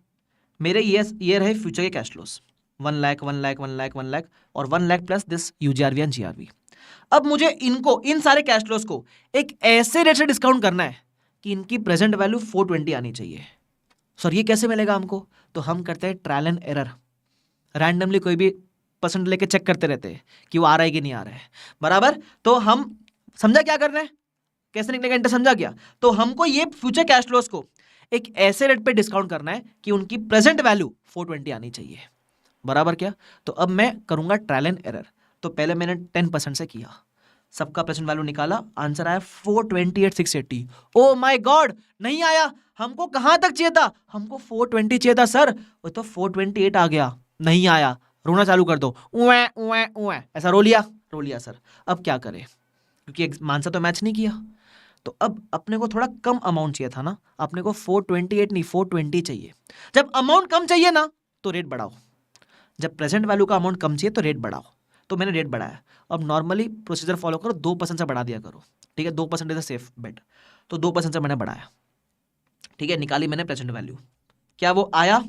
S1: मेरे ये रहे फ्यूचर के कैश फ्लोस 1 लाख 1 लाख 1 लाख 1 लाख और 1 lakh plus this UGRV and GRV. अब मुझे इनको, इन सारे कैश फ्लोस को एक ऐसे रेट से डिस्काउंट करना है कि इनकी प्रेजेंट वैल्यू 420 आनी चाहिए। सर ये कैसे मिलेगा हमको, तो हम करते हैं ट्रायल एंड एरर, रैंडमली कोई भी परसेंट लेके चेक करते रहते हैं कि वो आ रहा है कि नहीं आ रहा है, बराबर। तो हम समझा क्या करना है, कैसे निकलेगा इंटरेस्ट, समझा क्या। तो हमको ये फ्यूचर कैश फ्लोज को एक ऐसे रेट पे डिस्काउंट करना है कि उनकी प्रेजेंट वैल्यू 420 आनी चाहिए, बराबर क्या। तो अब मैं करूंगा ट्रायल एंड एरर। तो पहले मैंने 10% से किया, सबका प्रेजेंट वैल्यू निकाला, आंसर आया 428,680। ओ माय गॉड, नहीं आया। हमको कहां तक चाहिए था, हमको 420 चाहिए था सर, वो तो 428 आ गया, नहीं आया। रोना चालू कर दो, उए उए उए, ऐसा रो लिया सर। अब क्या करें, क्योंकि आंसर तो मैच नहीं किया। तो अब अपने को थोड़ा कम अमाउंट चाहिए था ना, अपने को 428 नहीं 420 चाहिए। जब अमाउंट कम चाहिए ना तो रेट बढ़ाओ, जब प्रेजेंट वैल्यू का अमाउंट कम चाहिए तो रेट बढ़ाओ। तो मैंने रेट बढ़ाया। अब नॉर्मली प्रोसीजर फॉलो करो, 2% से बढ़ा दिया करो, ठीक है, 2% इज अ सेफ बेट। तो 2% से मैंने बढ़ाया, ठीक है, निकाली मैंने प्रेजेंट वैल्यू। क्या वो आया,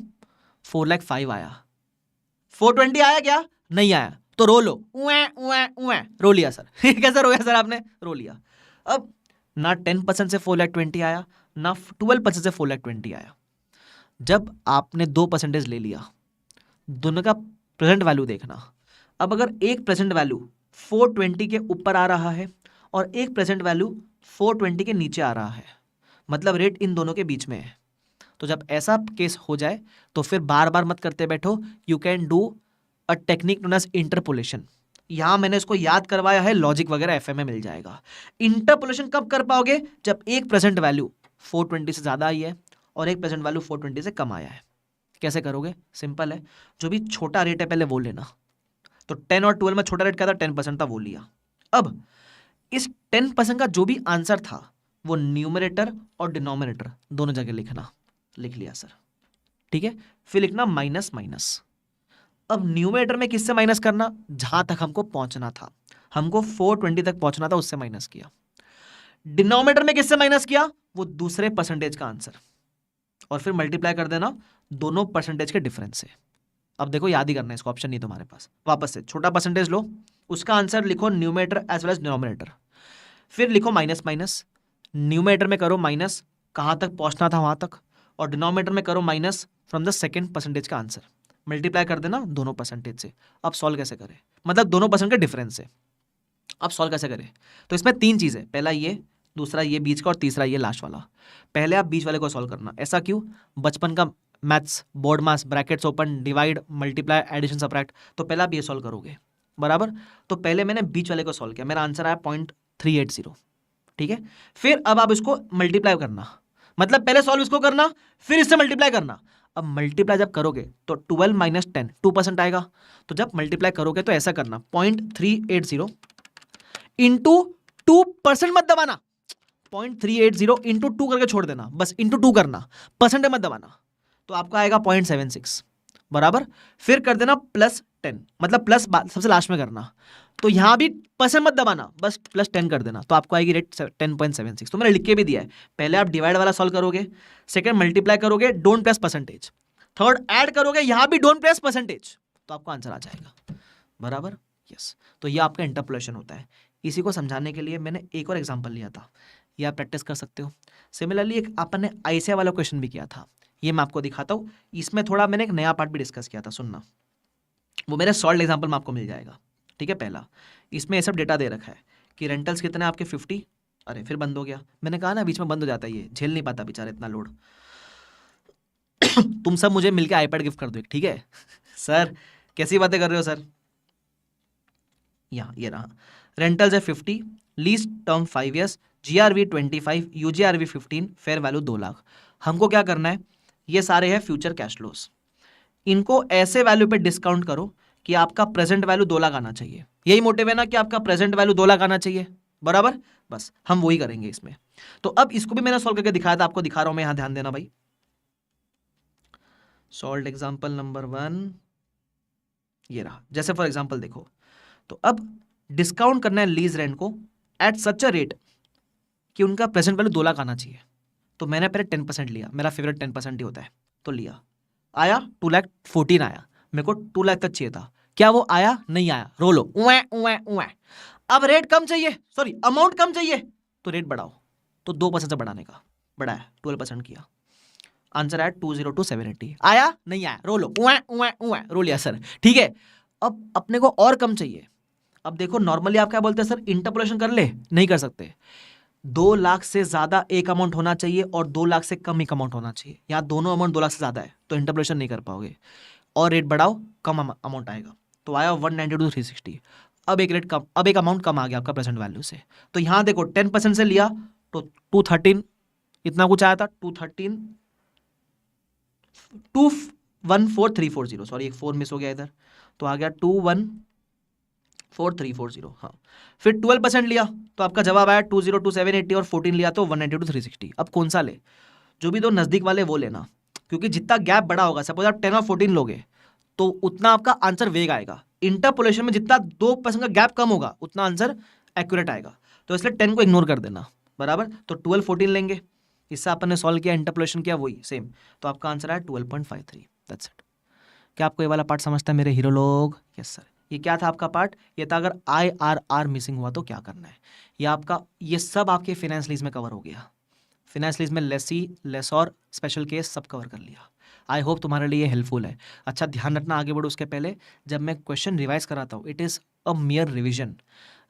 S1: 4,05,000 आया। 420 आया क्या, नहीं आया। तो रो लो, उए उए उए, रो लिया सर। कैसे रोया सर आपने, रो लिया। अब ना 10% से 4,20,000 आया, ना 12% से 4,20,000 आया। जब आपने 2% ले लिया, दोनों का प्रेजेंट वैल्यू देखना। अब अगर एक प्रेजेंट वैल्यू 420 के ऊपर आ रहा है और एक प्रेजेंट वैल्यू 420 के नीचे आ रहा है, मतलब रेट इन दोनों के बीच में है। तो जब ऐसा केस हो जाए तो फिर बार बार मत करते बैठो, you can do a technique known as interpolation. यहां मैंने इसको याद करवाया है, लॉजिक वगैरह एफए में मिल जाएगा। इंटरपोलेशन कब कर पाओगे, जब एक प्रेजेंट वैल्यू 420 से ज्यादा आई है और एक प्रेजेंट वैल्यू 420 से कम आया है। कैसे करोगे, सिंपल है, जो भी छोटा रेट है पहले वो लेना। तो 10 और 12 में छोटा रेट क्या था, 10% था, वो लिया। अब इस 10% का जो भी आंसर था वो न्यूमरेटर और डिनोमिनेटर दोनों जगह लिखना। लिख लिया सर, ठीक है। फिर लिखना माइनस माइनस। अब न्यूमरेटर में किससे माइनस करना, जहां तक हमको पहुंचना था, हमको 420 तक पहुंचना था, उससे माइनस किया। डिनोमिनेटर में किससे माइनस किया, वो दूसरे परसेंटेज का आंसर, और फिर मल्टीप्लाई कर देना दोनों परसेंटेज के डिफरेंस से। अब देखो याद ही करना है इसको, ऑप्शन नहीं तुम्हारे पास। वापस से छोटा परसेंटेज लो, उसका आंसर लिखो numerator as well as denominator, फिर लिखो माइनस माइनस। न्यूमरेटर में करो माइनस कहां तक पहुंचना था वहां तक, और डिनोमिनेटर में करो minus from the second percentage का आंसर। मल्टीप्लाई कर देना दोनों परसेंटेज से। अब सॉल्व कैसे करें, मतलब दोनों परसेंट के डिफरेंस से। अब सॉल्व कैसे करें, तो इसमें 3 चीजें, पहला ये, दूसरा ये बीच का, और तीसरा ये लास्ट वाला। पहले आप बीच वाले को सॉल्व करना। ऐसा क्यों, बचपन का maths, BODMAS, brackets open, divide, multiply, addition, subtract. तो पहले आप ये सॉल्व करोगे, बराबर। तो पहले मैंने बीच वाले को सॉल्व किया, मेरा आंसर आया 0.380, ठीक है। फिर अब आप इसको मल्टीप्लाई करना, मतलब पहले सॉल्व इसको करना फिर इससे मल्टीप्लाई करना। अब मल्टीप्लाई जब करोगे तो 12 माइनस 10 2% आएगा। तो जब मल्टीप्लाई करोगे तो ऐसा करना, 0.380 इंटू 2%, मत दबाना, 0.380 इंटू 2 करके छोड़ देना, बस इंटू 2 करना, परसेंट मत दबाना। तो आपको आएगा 0.76, बराबर। फिर कर देना +10, मतलब प्लस सबसे लास्ट में करना। तो यहां भी परसेंट मत दबाना, बस +10 कर देना, तो आपको आएगी रेट 10.76। तो मैंने लिख के भी दिया है, पहले आप डिवाइड वाला सॉल्व करोगे, सेकंड मल्टीप्लाई करोगे, don't press percentage, third add करोगे, यहां भी डोंट प्रेस परसेंटेज, तो आपको आंसर आ जाएगा, बराबर। यस, तो ये आपका इंटरपोलेशन होता है। इसी को समझाने के लिए मैंने एक और एग्जाम्पल लिया था, ये आप प्रैक्टिस कर सकते हो। सिमिलरली एक अपन ने आईसीआई वाला क्वेश्चन भी किया था, ये मैं आपको दिखाता हूँ। इसमें थोड़ा मैंने एक नया पार्ट भी डिस्कस किया था, सुनना, वो मेरे सॉल्व एग्जाम्पल में आपको मिल जाएगा, ठीक है। पहला, इसमें ये सब डेटा दे रखा है कि रेंटल्स कितने आपके 50, अरे फिर बंद हो गया, मैंने कहा ना बीच में बंद हो जाता है, ये झेल नहीं पाता बेचारा इतना लोड। तुम सब मुझे मिलकर आईपैड गिफ्ट कर दो, ठीक है। सर कैसी बातें कर रहे हो सर। यहाँ ये रहा, रेंटल्स है 50, lease term 5 years, GRV 25, UGRV 15, fair value 2 lakh. हमको क्या करना है, ये सारे हैं फ्यूचर कैश फ्लोस, इनको ऐसे वैल्यू पे डिस्काउंट करो कि आपका प्रेजेंट वैल्यू 2 लाख आना चाहिए। यही मोटिव है ना कि आपका प्रेजेंट वैल्यू 2 लाख आना चाहिए, बराबर। बस हम वही करेंगे इसमें। तो अब इसको भी मैंने सॉल्व करके दिखाया था, आपको दिखा रहा हूं मैं, यहां ध्यान देना भाई। सॉल्व एग्जांपल नंबर 1 ये रहा। जैसे फॉर एग्जांपल देखो, तो अब डिस्काउंट करना है लीज रेंट को एट सच अ रेट कि उनका प्रेजेंट वैल्यू 2 लाख आना चाहिए। तो मैंने पहले 10% लिया, मेरा फेवरेट 10% ही होता है, तो लिया, आया 2,14,000 आया। मेरे को 2 लाख तक चाहिए था, क्या वो आया, नहीं आया, रो लो, उए उए उए। अब रेट कम चाहिए, सॉरी अमाउंट कम चाहिए, तो रेट बढ़ाओ। तो 2% से बढ़ाने का, बढ़ाया 12% किया, आंसर आया 202,780। आया नहीं आया, रो लो, उए उए उए, रो लिया सर, ठीक है। अब अपने को और कम चाहिए। अब देखो नॉर्मली आप क्या बोलते हैं सर, इंटरपोलेशन कर ले, नहीं कर सकते। 2 लाख से ज्यादा एक अमाउंट होना चाहिए और 2 लाख से कम एक अमाउंट होना चाहिए। यहाँ दोनों अमाउंट 2 लाख से ज्यादा है तो इंटरपोलेशन नहीं कर पाओगे, और रेट बढ़ाओ कम अमाउंट आएगा। तो आया 192 360। अब एक रेट कम, अब एक अमाउंट कम आ गया आपका प्रेजेंट वैल्यू से। तो यहाँ देखो 10% से लिया तो 213 इतना कुछ आया था, 214,340, सॉरी एक 4 मिस हो गया इधर, तो आ गया 214,340। हाँ, फिर 12% लिया तो आपका जवाब आया 202,780, और 14 लिया तो 192 360। अब कौन सा ले, जो भी दो नजदीक वाले वो लेना, क्योंकि जितना गैप बड़ा होगा, सपोज आप 10 और 14 लोगे तो उतना आपका आंसर वेग आएगा। इंटरपोलेशन में जितना 2% का गैप कम होगा उतना आंसर एक्यूरेट आएगा, तो इसलिए 10 को इग्नोर कर देना, बराबर। तो 12 14 लेंगे, इससे अपन ने सॉल्व किया, इंटरपोलेशन किया, वही सेम, तो आपका आंसर आया 12.53। That's it. क्या आपको ये वाला पार्ट समझता है मेरे हीरो लोग? Yes sir. ये क्या था आपका पार्ट? ये था अगर IRR मिसिंग हुआ तो क्या करना है। ये आपका, ये सब आपके फाइनेंस लीज में कवर हो गया। फाइनेंस लीज में लेसी, लेसॉर, स्पेशल केस सब कवर कर लिया। आई होप तुम्हारे लिए हेल्पफुल है। अच्छा ध्यान रखना, आगे बढ़ो उसके पहले, जब मैं क्वेश्चन रिवाइज कराता हूँ it is a मियर revision.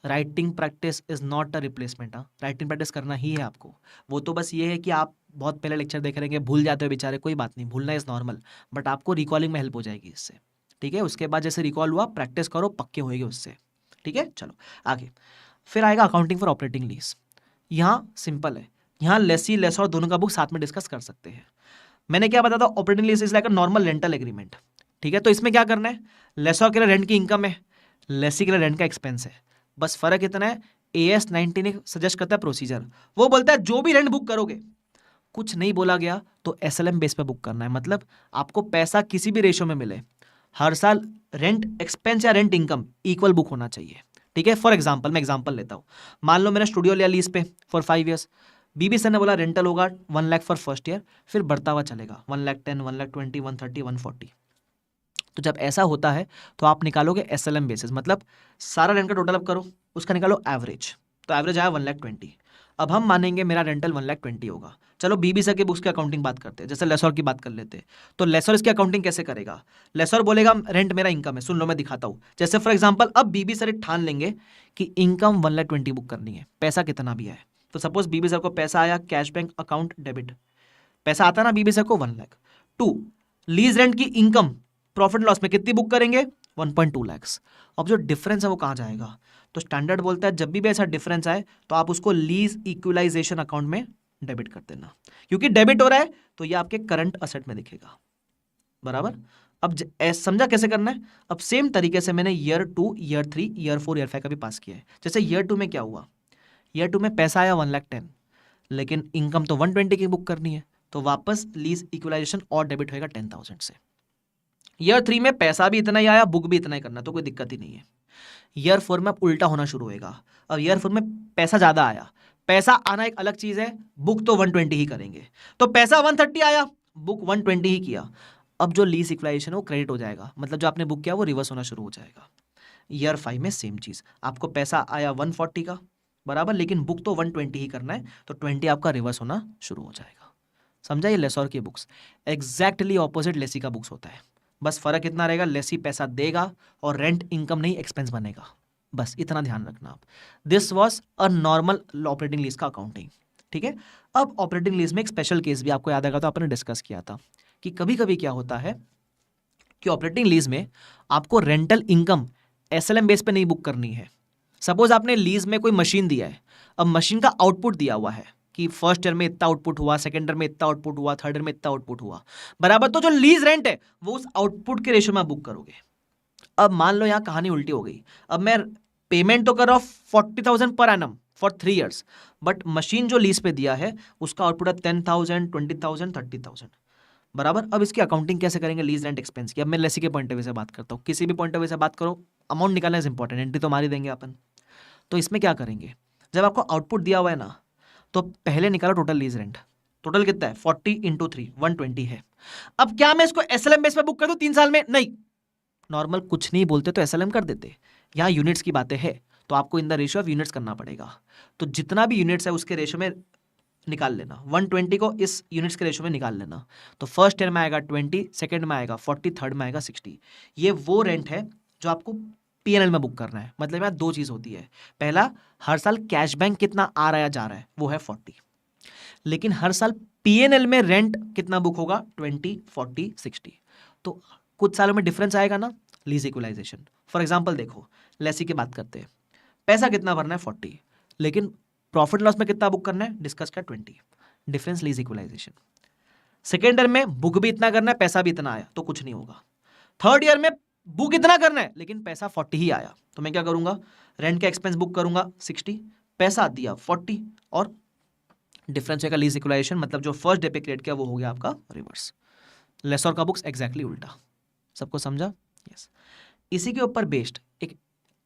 S1: Writing practice is not a replacement. Writing practice करना ही है आपको। वो तो बस ये है कि आप बहुत पहले लेक्चर देख रहे हैं, भूल जाते हो बेचारे, कोई बात नहीं, भूलना इज नॉर्मल, बट आपको रिकॉलिंग में हेल्प हो जाएगी इससे, ठीक है। उसके बाद जैसे रिकॉल हुआ प्रैक्टिस करो, पक्के होएंगे उससे, ठीक है। चलो आगे, फिर आएगा अकाउंटिंग फॉर ऑपरेटिंग लीज। यहाँ सिंपल है, यहाँ लेसी लेसॉर दोनों का बुक साथ में डिस्कस कर सकते हैं। मैंने क्या बताया था, operating lease is like a normal rental agreement, ठीक है। तो इसमें क्या करना है, लेसॉर के लिए रेंट की इनकम है, लेसी के लिए रेंट का एक्सपेंस है। बस फर्क इतना है, AS 19 सजेस्ट करता है प्रोसीजर, वो बोलता है जो भी रेंट बुक करोगे, कुछ नहीं बोला गया तो SLM बेस पे बुक करना है। मतलब आपको पैसा किसी भी रेशो में मिले, हर साल रेंट एक्सपेंस या रेंट इनकम इक्वल बुक होना चाहिए, ठीक है। फॉर एग्जांपल, मैं एग्जांपल लेता हूँ, मान लो मैंने स्टूडियो लिया लीज पे फॉर 5 ईयर्स, बीबी सर ने बोला रेंटल होगा 1 लाख फॉर फर्स्ट ईयर, फिर बढ़ता हुआ चलेगा 1,10,000, 1,20,000, 130, 140। तो जब ऐसा होता है तो आप निकालोगे SLM बेसिस, मतलब सारा रेंट का टोटल अप करो, उसका निकालो एवरेज, तो एवरेज आया 1,20,000। अब हम मानेंगे मेरा रेंटल 1,20,000 होगा। चलो बीबी सर के बुक्स की अकाउंटिंग बात करते हैं, जैसे लेसॉर की बात कर लेते हैं। तो लेसॉर इसकी अकाउंटिंग कैसे करेगा, लेसॉर बोलेगा रेंट मेरा इनकम है, सुन लो मैं दिखाता हूँ। जैसे फॉर एग्जांपल अब बीबी सर ठान लेंगे कि इनकम 1,20,000 बुक करनी है, पैसा कितना भी आए। तो सपोज बीबी सर को पैसा आया कैश बैंक अकाउंट डेबिट, पैसा आता ना बीबी सर को 1 लाख। 2 लीज रेंट की इनकम प्रॉफिट लॉस में कितनी बुक करेंगे, 1.2 लाख। अब जो डिफरेंस है वो कहाँ जाएगा, तो स्टैंडर्ड बोलता है जब भी ऐसा डिफरेंस आए तो आप उसको लीज इक्वलाइजेशन अकाउंट में डेबिट कर देना, क्योंकि डेबिट हो रहा है तो ये आपके करंट असेट में दिखेगा, बराबर। अब समझा कैसे करना है। अब सेम तरीके से मैंने ईयर 2, ईयर 3, ईयर 4, ईयर 5 का भी पास किया है। जैसे ईयर 2 में क्या हुआ, ईयर 2 में पैसा आया 1,10,000, लेकिन इनकम तो 120 की बुक करनी है, तो वापस लीज इक्वलाइजेशन और डेबिट होएगा 10,000 से। ईयर 3 में पैसा भी इतना ही आया, बुक भी इतना ही करना, तो कोई दिक्कत ही नहीं है। ईयर 4 में अब उल्टा होना शुरू होएगा। अब ईयर 4 में पैसा ज्यादा आया, पैसा आना एक अलग चीज है, बुक तो 120 ही करेंगे। तो पैसा 130 आया, बुक 120 ही किया। अब जो लीज इक्वलाइजेशन है वो क्रेडिट हो जाएगा, मतलब जो आपने बुक किया वो रिवर्स होना शुरू हो जाएगा। ईयर 5 में सेम चीज, आपको पैसा आया 140 का, बराबर, लेकिन बुक तो 120 ही करना है, तो 20 आपका रिवर्स होना शुरू हो जाएगा। समझा, ये लेसॉर की बुक्स एग्जैक्टली ऑपोजिट लेसी का बुक्स होता है। बस फर्क इतना रहेगा, लेसी पैसा देगा और रेंट इनकम नहीं एक्सपेंस बनेगा, बस इतना ध्यान रखना आप। This was a normal operating lease का अकाउंटिंग, ठीक है। अब ऑपरेटिंग लीज में एक स्पेशल केस भी आपको याद आएगा, तो आपने डिस्कस किया था कि कभी कभी क्या होता है कि ऑपरेटिंग लीज में आपको रेंटल इनकम SLM बेस पे नहीं बुक करनी है। सपोज आपने लीज में कोई मशीन दिया है, अब मशीन का आउटपुट दिया हुआ है कि फर्स्ट ईयर में इतना आउटपुट हुआ, सेकंड ईयर में इतना आउटपुट हुआ, थर्ड ईयर में इतना आउटपुट हुआ, बराबर। तो जो लीज रेंट है वो उस आउटपुट के रेशो में बुक करोगे। अब मान लो यहां कहानी उल्टी हो गई, अब मैं पेमेंट तो कर रहा हूं 40,000 per annum for 3 years, but machine जो लीज पे दिया है उसका आउटपुट है 10,000, 20,000, 30,000, बराबर। अब इसकी अकाउंटिंग कैसे करेंगे लीज रेंट एक्सपेंस की। अब मैं लेसी के पॉइंट ऑफ व्यू से बात करता हूँ, किसी भी पॉइंट ऑफ व्यू से बात करो, अमाउंट निकालना इज इंपॉर्टेंट, एंट्री तो मार ही देंगे अपन। तो इसमें क्या करेंगे, जब आपको आउटपुट दिया हुआ है ना, तो पहले निकालो टोटल लीज रेंट, टोटल कितना है 40 इंटू 3, 120 है। अब क्या मैं इसको SLM बेस पे बुक कर दूं 3 साल में, नहीं, नॉर्मल कुछ नहीं बोलते तो SLM कर देते। यहाँ यूनिट्स की बातें हैं तो आपको in the ratio of units करना पड़ेगा, तो जितना भी यूनिट्स है उसके रेशियो में निकाल लेना, 120 को इस यूनिट्स के रेशियो में निकाल लेना। तो फर्स्ट ईयर में आएगा 20, सेकंड में आएगा 40, थर्ड में आएगा 60। ये वो रेंट है जो आपको पीएनएल में बुक करना है। मतलब यहाँ दो चीज होती है, पहला हर साल कैश बैंक कितना आ रहा है जा रहा है वो है 40, लेकिन हर साल पीएनएल में रेंट कितना बुक होगा 20, 40, 60। तो कुछ सालों में डिफरेंस आएगा ना, लीज इक्वलाइजेशन। फॉर एग्जाम्पल देखो, लेसी की बात करते हैं, पैसा कितना भरना है 40, लेकिन प्रॉफिट लॉस में कितना बुक करना है डिस्कस का 20, difference lease equalisation. Second year में बुक भी इतना करना है, पैसा भी इतना आया तो कुछ नहीं होगा। थर्ड ईयर में बुक इतना करना है लेकिन पैसा 40 ही आया, तो मैं क्या करूंगा, रेंट का एक्सपेंस बुक करूंगा 60, पैसा दिया 40, और डिफरेंस होगा लीज इक्वलाइजेशन, मतलब जो फर्स्ट डे पे क्रिएट किया वो हो गया आपका रिवर्स। लेसर का बुक्स एग्जैक्टली उल्टा। सबको समझा? यस। इसी के ऊपर बेस्ड एक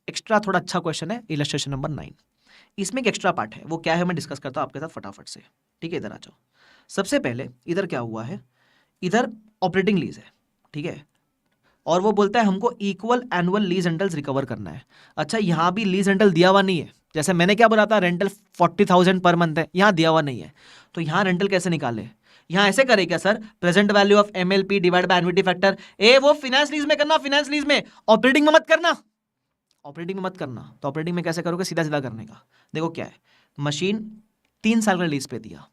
S1: एक्स्ट्रा थोड़ा अच्छा क्वेश्चन है, इलस्ट्रेशन नंबर 9। इसमें एक एक्स्ट्रा पार्ट है, वो क्या है मैं डिस्कस करता हूं आपके साथ फटाफट से। ठीक है, इधर आ जाओ। सबसे पहले इधर क्या हुआ है, इधर ऑपरेटिंग लीज है, ठीक है, और वो बोलता है हमको equal annual lease rentals recover करना है। अच्छा, यहां भी लीज रेंटल दिया हुआ नहीं है, जैसे मैंने क्या बोला था रेंटल 40,000 पर मंथ है, यहां दिया हुआ नहीं है, तो यहां रेंटल कैसे निकाले? यहां ऐसे करे क्या sir, present value of MLP divide by annuity factor. ए वो फाइनेंस लीज में करना, फाइनेंस लीज में, ऑपरेटिंग में मत करना, ऑपरेटिंग में मत करना। तो ऑपरेटिंग में कैसे करोगे, सीधा सीधा करने का। देखो क्या है, मशीन 3 साल का लीज पे दिया,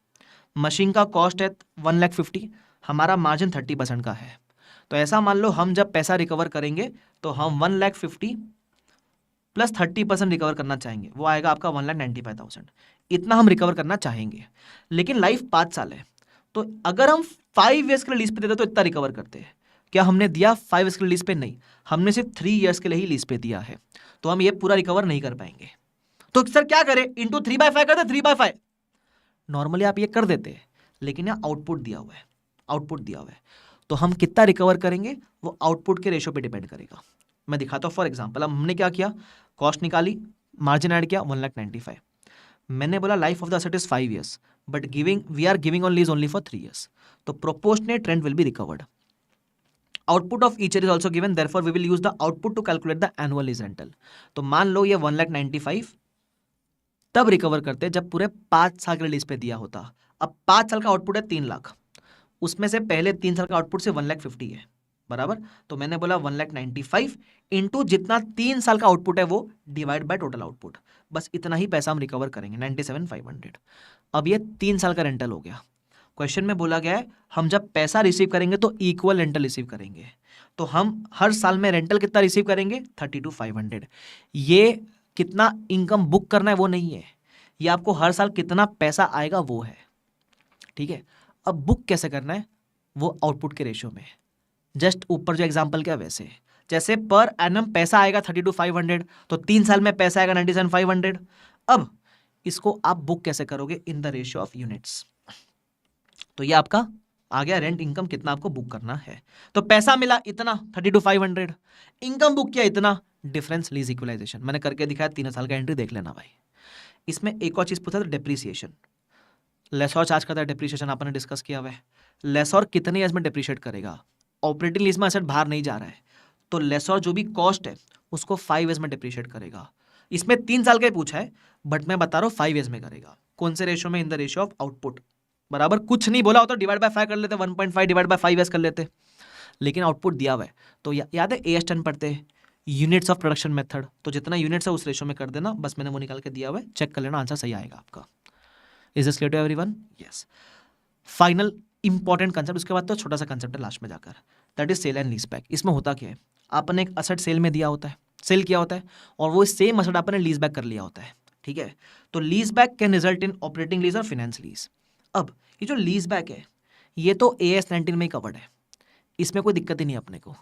S1: मशीन का कॉस्ट है 1,50,000, हमारा मार्जिन 30% का है, तो ऐसा मान लो हम जब पैसा रिकवर करेंगे तो हम 1,50,000 प्लस 30% रिकवर करना चाहेंगे, वो आएगा आपका 1,95,000। इतना हम रिकवर करना चाहेंगे, लेकिन लाइफ 5 साल है, तो अगर हम 5 ईयर्स के लिए लीज पे देते तो इतना रिकवर करते हैं। क्या हमने दिया 5 ईयर्स के लिए लीज पे? नहीं, हमने सिर्फ 3 ईयर्स के लिए ही लीज पे दिया है, तो हम ये पूरा रिकवर नहीं कर पाएंगे। तो सर क्या करें, इंटू 3/5 करते, 3/5 नॉर्मली आप ये कर देते हैं, लेकिन यहाँ आउटपुट दिया हुआ है, आउटपुट दिया हुआ है, तो हम कितना रिकवर करेंगे वो आउटपुट के रेशो पे डिपेंड करेगा। मैं दिखाता हूँ। फॉर एग्जांपल अब हमने क्या किया, कॉस्ट निकाली, मार्जिन ऐड किया 1,95,000, मैंने बोला life of the asset is 5 years but we are giving on lease only for 3 years, तो proportionate rent will be recovered. Output of each year is also given, therefore we will use the output to calculate the annual lease rental. तो मान लो ये 1,95,000 तब recover करते जब पूरे 5 साल के लीज पे दिया होता। अब 5 साल का आउटपुट है 3 लाख, उसमें से पहले 3 साल का आउटपुट से 1,50,000 है, बराबर। तो मैंने बोला 1,95,000 इंटू जितना 3 साल का आउटपुट है वो डिवाइड बाय टोटल आउटपुट, बस इतना ही पैसा हम रिकवर करेंगे 97,500। अब ये 3 साल का रेंटल हो गया। क्वेश्चन में बोला गया है हम जब पैसा रिसीव करेंगे तो इक्वल रेंटल रिसीव करेंगे, तो हम हर साल में रेंटल कितना रिसीव करेंगे 32,500। ये कितना इनकम बुक करना है वो नहीं है, ये आपको हर साल कितना पैसा आएगा वो है, ठीक है। अब बुक कैसे करना है वो आउटपुट के रेशियो में, जस्ट ऊपर जो एग्जांपल क्या वैसे, जैसे पर एनम पैसा आएगा 32,500 तो 3 साल में पैसा आएगा 97,500। अब इसको आप बुक कैसे करोगे in the ratio of units, तो ये आपका आ गया रेंट इनकम कितना आपको बुक करना है। तो पैसा मिला इतना 32,500, इनकम बुक किया इतना, डिफरेंस लीज इक्वलाइजेशन मैंने करके दिखाया, 3 साल का एंट्री देख लेना भाई। इसमें एक और चीज पूछा था डिप्रिसिएशन, लेसॉर चार्ज करता है डिप्रिसिएशन, आपने डिस्कस किया हुआ है। लेसॉर कितने ईयर्स में डिप्रिशिएट करेगा, ऑपरेटिंग लीज में एसेट बाहर नहीं जा रहा है, तो लेसॉर जो भी कॉस्ट है उसको 5 ईयर्स में डिप्रिशिएट करेगा। इसमें 3 साल का ही पूछा है बट मैं बता रहा हूँ 5 ईयर्स में करेगा। कौन से रेशियो में, in the ratio of output, बराबर। कुछ नहीं बोला हो तो डिवाइड बाय 5 कर लेते, 1.5 डिवाइड बाय 5 ईयर्स कर लेते, लेकिन आउटपुट दिया हुआ है तो याद है AS10 पढ़ते हैं, यूनिट्स ऑफ प्रोडक्शन मेथड, तो जितना यूनिट्स है उस रेशियो में कर देना, बस मैंने वो निकाल के दिया हुआ है, चेक कर लेना, आंसर सही आएगा आपका। Is this clear to everyone? Yes. Final important concept, उसके बाद तो छोटा सा कंसेप्ट है लास्ट में जाकर, that is sale and lease back. इसमें होता क्या है, आपने एक असेट सेल में दिया होता है, सेल किया होता है, और वो सेम असेट आपने लीज बैक कर लिया होता है, ठीक है। तो lease back can result in operating lease और फाइनेंस लीज। अब ये जो लीज बैक है ये तो AS19 में ही कवर्ड है, इसमें कोई दिक्कत ही नहीं अपने को।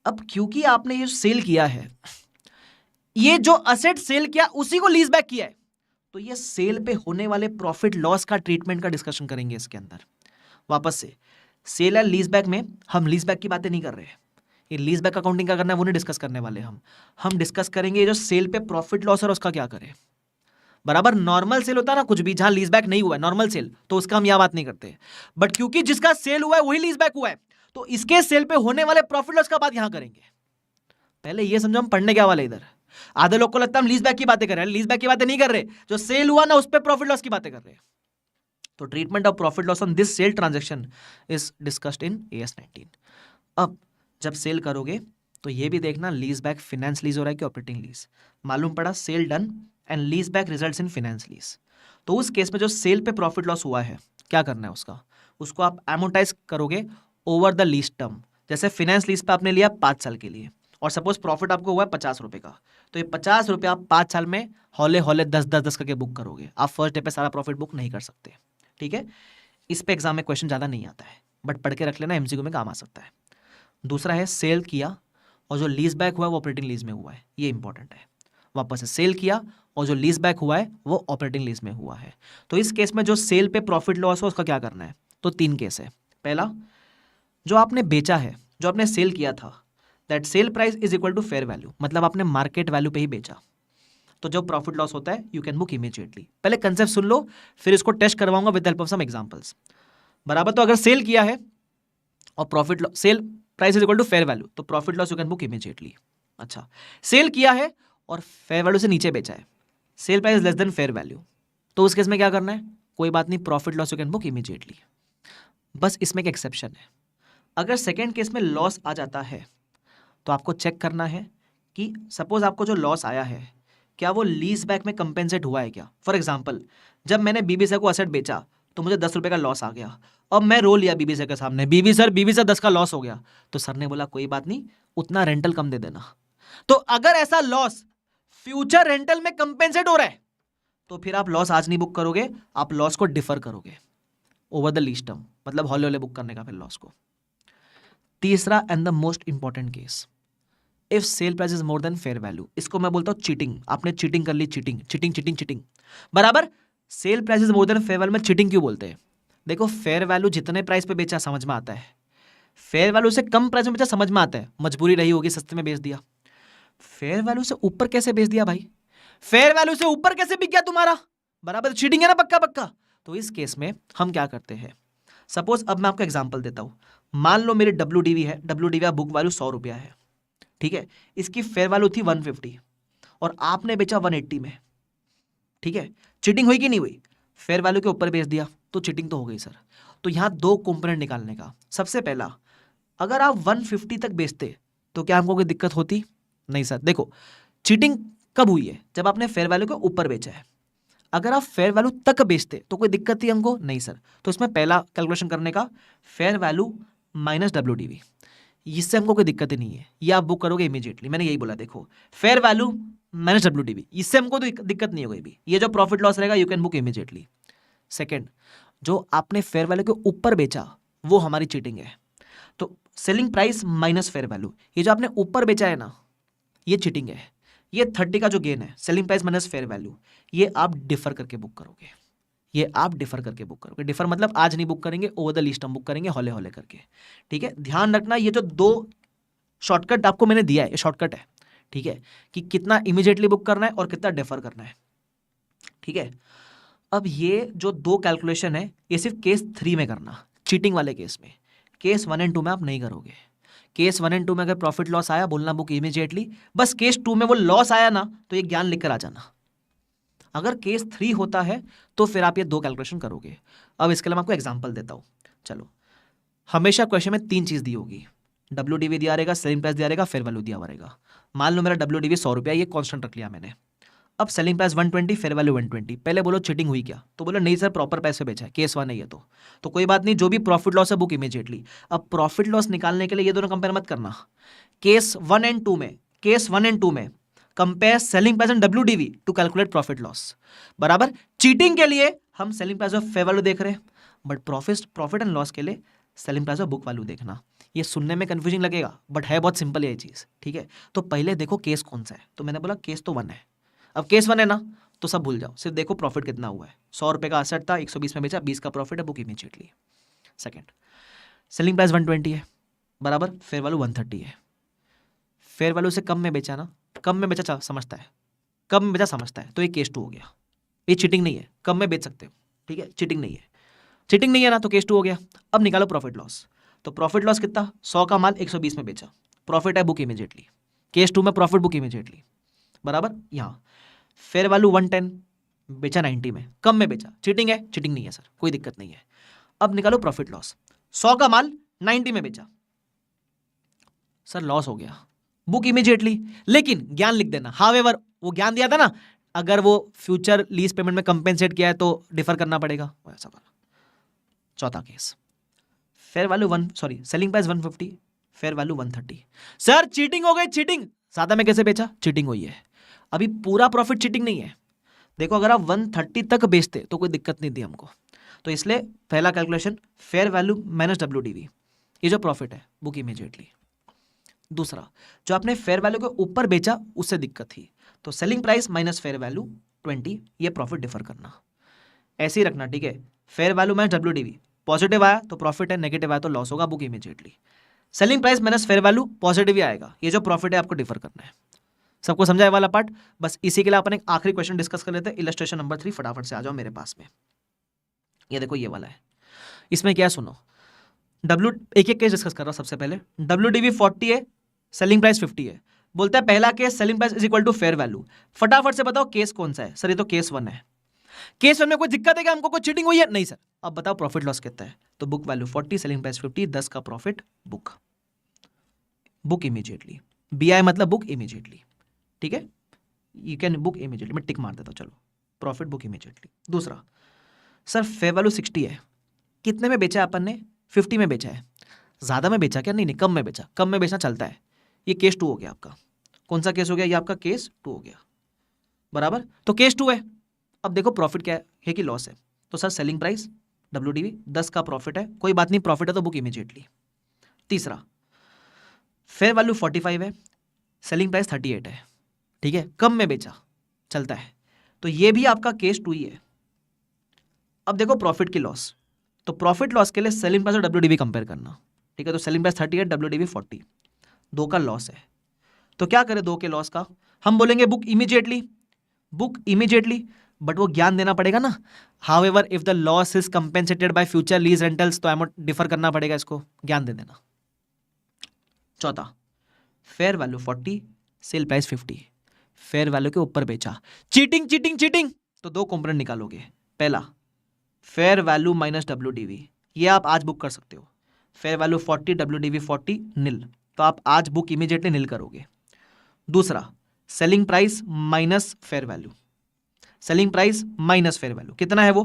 S1: अब क्योंकि आपने ये सेल किया है, ये जो असेट सेल किया उसी को लीज बैक किया है, तो ये सेल पे होने वाले प्रॉफिट लॉस का ट्रीटमेंट का डिस्कशन करेंगे इसके अंदर। वापस से सेल एंड लीज बैक में हम लीज बैक की बातें नहीं कर रहे हैं, ये लीज बैक अकाउंटिंग का करना है वो नहीं डिस्कस करने वाले हम डिस्कस करेंगे ये जो सेल पे प्रॉफिट लॉस है उसका क्या करें, बराबर। नॉर्मल सेल होता है ना कुछ भी, जहां लीज बैक नहीं हुआ है नॉर्मल सेल, तो उसका हम यह बात नहीं करते, बट क्योंकि जिसका सेल हुआ है वही लीज बैक हुआ है, तो इसके सेल पे होने वाले प्रॉफिट लॉस का बात यहां करेंगे। पहले ये समझो हम पढ़ने क्या वाले इधर, आधे लोग को लगता है हम लीज बैक की बातें कर रहे हैं, लीज बैक की बातें नहीं कर रहे, जो सेल हुआ ना उस पर प्रॉफिट लॉस की बातें कर रहे हैं। तो treatment of profit loss on this sale transaction is discussed in AS19। अब जब सेल करोगे तो ये भी देखना लीज बैक फिनेंस लीज हो रहा है कि ऑपरेटिंग लीज। मालूम पड़ा sale done and lease back results in finance lease. तो उस केस में जो सेल पे प्रॉफिट लॉस हुआ है क्या करना है उसको आप एमोटाइज करोगे ओवर द लीज टर्म। जैसे फिनेंस लीज पे आपने लिया 5 साल के लिए और सपोज प्रॉफिट आपको हुआ है 50 रुपए का, तो ये 50 रुपये आप 5 साल में हौले हौले 10 करके बुक करोगे। आप फर्स्ट डे पे सारा प्रॉफिट बुक नहीं कर सकते, ठीक है। इस पे एग्जाम में क्वेश्चन ज़्यादा नहीं आता है, बट पढ़ के रख लेना, एमसीक्यू में काम आ सकता है। दूसरा है सेल किया और जो लीज बैक हुआ है वो ऑपरेटिंग लीज में हुआ है, ये इंपॉर्टेंट है। वापस से सेल किया और जो लीज बैक हुआ है वो ऑपरेटिंग लीज में हुआ है। तो इस केस में जो सेल पे प्रॉफिट लॉस हो उसका क्या करना है, तो 3 केस है। पहला, जो आपने बेचा है, जो आपने सेल किया था, that sale price is equal to fair value, मतलब आपने मार्केट वैल्यू पे ही बेचा, तो जो प्रॉफिट लॉस होता है यू कैन बुक इमीडिएटली। पहले कंसेप्ट सुन लो, फिर इसको टेस्ट करवाऊंगा with help of some examples. बराबर, तो अगर सेल किया है और profit sale price is equal to fair value, तो profit loss you can book immediately. अच्छा, सेल किया है और फेयर वैल्यू से नीचे बेचा है, sale price less than fair value, तो उस केस में क्या करना है, कोई बात नहीं, profit loss you can book immediately. बस इसमें एक एक्सेप्शन है, अगर सेकेंड केस में लॉस आ जाता है तो आपको चेक करना है कि सपोज आपको जो लॉस आया है क्या वो लीज बैक में कंपेंसेट हुआ है क्या। फॉर एग्जाम्पल, जब मैंने बीबी सर को असेट बेचा तो मुझे 10 रुपये का लॉस आ गया, अब मैं रो लिया बीबी सर के सामने, बीबी सर 10 का लॉस हो गया, तो सर ने बोला कोई बात नहीं, उतना रेंटल कम दे देना। तो अगर ऐसा लॉस फ्यूचर रेंटल में कंपेंसेट हो रहा है तो फिर आप लॉस आज नहीं बुक करोगे, आप लॉस को डिफर करोगे ओवर द लीज टर्म, मतलब हौले हौले बुक करने का फिर लॉस को। तीसरा and the most important case, if cell price is more than fair value, इसको मैं बोलता हूं चीटिंग। आपने चीटिंग कर ली, चीटिंग। बराबर, cell price is more than fair value में चीटिंग क्यों बोलते हैं? देखो, फेयर वैल्यू जितने प्राइस पे बेचा समझ में आता है, फेयर वैल्यू से कम प्राइस में बेचा समझ में आता है, मजबूरी रही होगी सस्ते में बेच दिया। फेयर वैल्यू से ऊपर कैसे बेच दिया भाई, फेयर वैल्यू से ऊपर कैसे बिक गया तुम्हारा? बराबर, चीटिंग है ना, पक्का। तो इस केस में हम क्या करते हैं, सपोज अब मैं आपको एग्जांपल देता हूं, मान लो मेरी WDV है, WDV बुक वैल्यू 100 रुपया है, ठीक है, इसकी फेयर वैल्यू थी 150 और आपने बेचा 180 में, ठीक है, चीटिंग हुई कि नहीं हुई? फेयर वैल्यू के ऊपर बेच दिया तो चीटिंग तो हो गई सर। तो यहां 2 कंपोनेंट निकालने का, सबसे पहला, अगर आप 150 तक बेचते तो क्या हमको कोई दिक्कत होती? नहीं सर। देखो, चीटिंग कब हुई है, जब आपने फेयर वैल्यू के ऊपर बेचा है। अगर आप फेयर वैल्यू तक बेचते तो कोई दिक्कत थी हमको? नहीं सर। तो इसमें पहला कैलकुलेशन करने का, फेयर वैल्यू माइनस WDV, इससे हमको कोई दिक्कत ही नहीं है, ये आप बुक करोगे इमीडिएटली। मैंने यही बोला, देखो, फेयर वैल्यू माइनस WDV, इससे हमको तो दिक्कत नहीं होगी भी, ये जो प्रॉफिट लॉस रहेगा you can book immediately. Second, जो आपने फेयर वैल्यू के ऊपर बेचा वो हमारी चीटिंग है, तो selling price minus fair value, ये जो आपने ऊपर बेचा है ना, ये चीटिंग है। ये 30 का जो गेन है, selling price minus fair value, ये आप डिफर करके बुक करोगे, डिफर मतलब आज नहीं बुक करेंगे, over the lease term book करेंगे, हौले हौले करके, ठीक है। ध्यान रखना, ये जो 2 शॉर्टकट आपको मैंने दिया है, ये शॉर्टकट है, ठीक है, कि कितना इमीडिएटली बुक करना है और कितना डिफर करना है, ठीक है। अब ये जो 2 कैलकुलेशन है ये सिर्फ केस 3 में करना, चीटिंग वाले केस में। केस 1 एंड 2 में आप नहीं करोगे। केस 1 एंड 2 में अगर प्रॉफिट लॉस आया, बोलना बुक इमीडिएटली। बस केस 2 में वो लॉस आया ना, तो ये ज्ञान लिख कर आ जाना। अगर केस 3 होता है तो फिर आप ये 2 कैलकुलेशन करोगे। अब इसके लिए मैं आपको एग्जांपल देता हूं। चलो, हमेशा क्वेश्चन में 3 चीज दी होगी, WDV दिया रहेगा, सेलिंग प्राइस दिया रहेगा, फेयर वैल्यू दिया रहेगा। मान लो मेरा WDV 100 रुपया, ये कांस्टेंट रख लिया मैंने। अब सेलिंग प्राइस 120, फेयर वैल्यू 120। पहले बोलो चीटिंग हुई क्या, तो बोलो नहीं सर, प्रॉपर पैसे बेचा है, केस 1 है ये तो कोई बात नहीं, जो भी प्रॉफिट लॉस है बुक इमीडिएटली। अब प्रॉफिट लॉस निकालने के लिए ये दोनों कंपेयर मत करना। केस 1 एंड 2 में compare selling price and WDV to calculate profit loss. बराबर, चीटिंग के लिए हम सेलिंग प्राइस और फेयर वैल्यू देख रहे हैं, बट प्रॉफिट एंड लॉस के लिए सेलिंग प्राइस और बुक वैल्यू देखना। ये सुनने में कंफ्यूजिंग लगेगा बट है बहुत सिंपल ये चीज, ठीक है। तो पहले देखो केस कौन सा है, तो मैंने बोला केस तो 1 है। अब केस 1 है ना, तो सब भूल जाओ, सिर्फ देखो प्रॉफिट कितना हुआ है। 100 रुपये का असेट था, 120 में बेचा, 20 का प्रॉफिट है, book immediately. Second, selling price 120 है, बराबर, फेयर वैल्यू 130 है। फेयर वैल्यू से कम में बेचा ना, कम में बेचा समझता है, तो ये केस 2 हो गया। ये चीटिंग नहीं है, कम में बेच सकते हो, ठीक है, चीटिंग नहीं है ना, तो केस 2 हो गया। अब निकालो प्रॉफिट लॉस, तो प्रॉफिट लॉस कितना, 100 का माल 120 में बेचा, प्रॉफिट है, बुक इमीडिएटली। केस 2 में प्रॉफिट बुक इमीडिएटली, बराबर। यहाँ फेयर वैल्यू 110, बेचा 90 में, कम में बेचा, चीटिंग है? चीटिंग नहीं है सर, कोई दिक्कत नहीं है। अब निकालो प्रॉफिट लॉस, 100 का माल 90 में बेचा, सर लॉस हो गया, बुक इमीडिएटली, लेकिन ज्ञान लिख देना। हाउएवर वो ज्ञान दिया था ना, अगर वो फ्यूचर लीज पेमेंट में कंपेंसेट किया है तो डिफर करना पड़ेगा, ऐसा वाला। चौथा case, fair value selling price 150, fair value 130। Sir cheating हो गई, चीटिंग, ज्यादा में कैसे बेचा? चीटिंग हुई है। अभी पूरा प्रॉफिट चीटिंग नहीं है। देखो अगर आप 130 तक बेचते तो कोई दिक्कत नहीं थी हमको, तो इसलिए पहला calculation fair value minus WDV, ये जो प्रॉफिट है बुक इमीडिएटली। दूसरा, जो आपने फेयर वैल्यू के ऊपर बेचा उससे दिक्कत थी, तो selling price minus fair value 20, ये प्रॉफिट डिफर करना, ऐसे ही रखना, ठीक है। Fair value minus WDV, positive आया तो प्रॉफिट है, नेगेटिव आया तो लॉस होगा, book immediately. Selling price minus fair value positive ही आएगा, ये जो प्रॉफिट है आपको डिफर करना है। सबको समझा है वाला पार्ट? बस इसी के लिए अपन एक आखिरी क्वेश्चन डिस्कस कर लेते हैं, इलस्ट्रेशन नंबर 3, फटाफट से आ जाओ मेरे पास में। ये देखो ये वाला है, इसमें क्या सुनो, एक केस डिस्कस कर रहा हूं। सबसे पहले WDV 40 है, सेलिंग प्राइस 50 है। बोलता है पहला case selling price is equal to fair value. फटाफट से बताओ केस कौन सा है? सर ये तो केस 1 है। केस 1 में कोई दिक्कत है क्या? हमको कोई चीटिंग हुई है? नहीं सर। अब बताओ प्रॉफिट लॉस कितना है? तो बुक वैल्यू 40, सेलिंग प्राइस 50, 10 का प्रॉफिट बुक इमीडिएटली। BI मतलब बुक इमीडिएटली, ठीक है। यू कैन बुक इमीडिएटली, मैं टिक मार देता हूं, चलो प्रॉफिट बुक इमीडिएटली। दूसरा, सर फेयर वैल्यू 60 है, कितने में बेचा है अपन ने? 50 में बेचा है। ज्यादा में बेचा क्या? नहीं, कम में बेचा। कम में बेचना चलता है। ये केस 2 हो गया आपका। कौन सा केस हो गया? ये आपका केस 2 हो गया, बराबर। तो केस 2 है। अब देखो प्रॉफिट क्या है कि लॉस है, तो सर सेलिंग प्राइस WDV 10 का प्रॉफिट है, कोई बात नहीं, प्रॉफिट है तो बुक इमीडिएटली। तीसरा, फेयर वैल्यू 45 है, सेलिंग प्राइस 38 है, ठीक है, कम में बेचा, चलता है, तो ये भी आपका केस 2 ही है। अब देखो प्रॉफिट की लॉस, तो प्रॉफिट लॉस के लिए सेलिंग प्राइस और WDV कंपेयर करना, ठीक है। तो सेलिंग प्राइस 38, WDV 40, 2 का लॉस है, तो क्या करें 2 के लॉस का? हम बोलेंगे बुक इमीडिएटली, बट वो ज्ञान देना पड़ेगा ना। However if the loss is compensated by future lease rentals, तो अमाउंट डिफर करना पड़ेगा, इसको ज्ञान दे देना। चौथा, fair value 40, sale price 50, fair value के ऊपर बेचा, चीटिंग, तो 2 कंपोनेंट निकालोगे। पहला फेयर वैल्यू माइनस WDV, ये आप आज बुक कर सकते हो। फेयर वैल्यू 40, WDV 40, नील, तो आप आज बुक इमीडिएटली नील करोगे। दूसरा, selling price minus fair value, selling price minus fair value कितना है वो?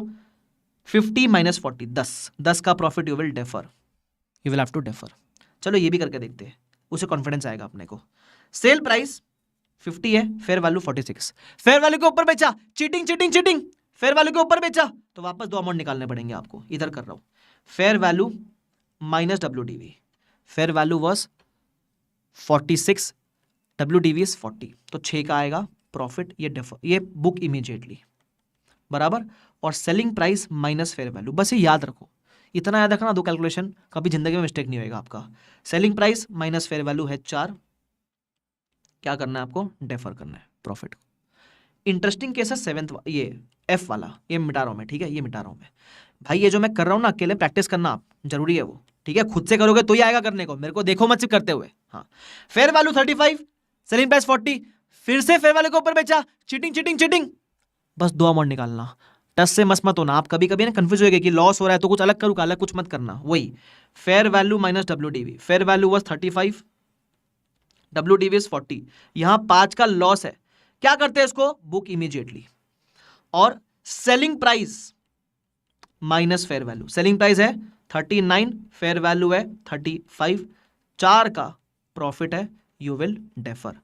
S1: 50 माइनस 40, 10 का profit you will have to defer. चलो ये भी करके देखते हैं, उसे कॉन्फिडेंस आएगा अपने को। सेल प्राइस 50 है, फेयर वैल्यू 46, फेयर वैल्यू के ऊपर बेचा, चीटिंग, फेयर वैल्यू के ऊपर बेचा, तो वापस 2 अमाउंट निकालने पड़ेंगे आपको। इधर कर रहा हूं, fair value minus WDV, fair value was 46, WDV is 40, तो 6 का आएगा प्रॉफिट, ये बुक इमीडिएटली, बराबर। और selling price minus fair value, बस ये याद रखो, इतना याद रखना, 2 कैलकुलेशन, कभी जिंदगी में मिस्टेक नहीं होगा आपका। Selling price minus fair value है 4, क्या करना है आपको? डेफर करना है प्रॉफिट। इंटरेस्टिंग केस है 7th, ये F वाला, ये मिटा रहा हूं मैं, ठीक है, ये मिटा रहा हूं मैं भाई। ये जो मैं कर रहा हूं ना, अकेले प्रैक्टिस करना आप जरूरी है वो, ठीक है। खुद से करोगे तो ही आएगा करने को, मेरे को देखो मत सिर्फ करते हुए। हाँ, फेयर वैल्यू 35, सेलिंग प्राइस 40, फिर से फेयर वैल्यू के ऊपर बेचा, चीटिंग, बस 2 अमाउंट निकालना। टस से मत होना, आप कभी कभी ना कंफ्यूज होएगा कि लॉस हो रहा है तो कुछ अलग करूँ, अलग कुछ मत करना। वही fair value minus WDV, fair value was 35, WDV is 40, यहां 5 का लॉस है, क्या करते हैं इसको? Book immediately. और selling price minus fair value, selling price है 39, फेयर वैल्यू है 35, 4 का प्रॉफिट है, यू विल डेफर।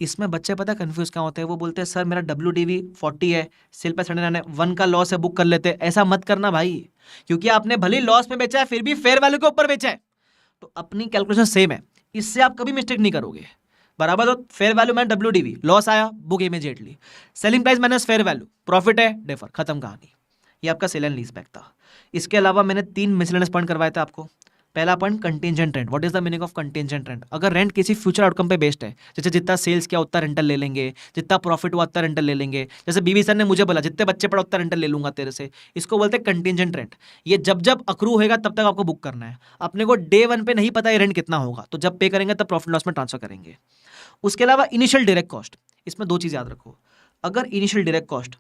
S1: इसमें बच्चे पता कंफ्यूज क्या होते हैं, वो बोलते हैं सर मेरा WDV 40 है, सेल प्राइस 39 है, 1 का लॉस है, बुक कर लेते हैं। ऐसा मत करना भाई, क्योंकि आपने भले लॉस में बेचा है फिर भी फेयर वैल्यू के ऊपर बेचा है, तो अपनी कैलकुलेशन सेम है, इससे आप कभी मिस्टेक नहीं करोगे, बराबर। तो fair value minus WDV, loss आया, book immediately. Selling price minus fair value, profit है, डेफर, खत्म कहानी। ये आपका सेल एंड लीज बैक था। इसके अलावा मैंने 3 मिसलेनियस पॉइंट करवाए थे आपको। पहला point contingent rent, what is the meaning of contingent rent? अगर रेंट किसी फ्यूचर आउटकम पे बेस्ड है, जैसे जितना सेल्स किया उतना रेंटल ले लेंगे, जितना प्रॉफिट हुआ उतना रेंटल ले लेंगे, जैसे बीबी सर ने मुझे बोला जितने बच्चे पढ़ा उतना रेंटल ले लूंगा तेरे से, इसको बोलते हैं कंटिंजेंट रेंट। ये जब जब अक्रू होगा तब तक आपको बुक करना है, अपने को डे 1 पे नहीं पता ये रेंट कितना होगा, तो जब पे करेंगे तब प्रॉफिट लॉस में ट्रांसफर करेंगे। उसके अलावा इनिशियल डायरेक्ट कॉस्ट, इसमें 2 चीज याद रखो। अगर इनिशियल डायरेक्ट कॉस्ट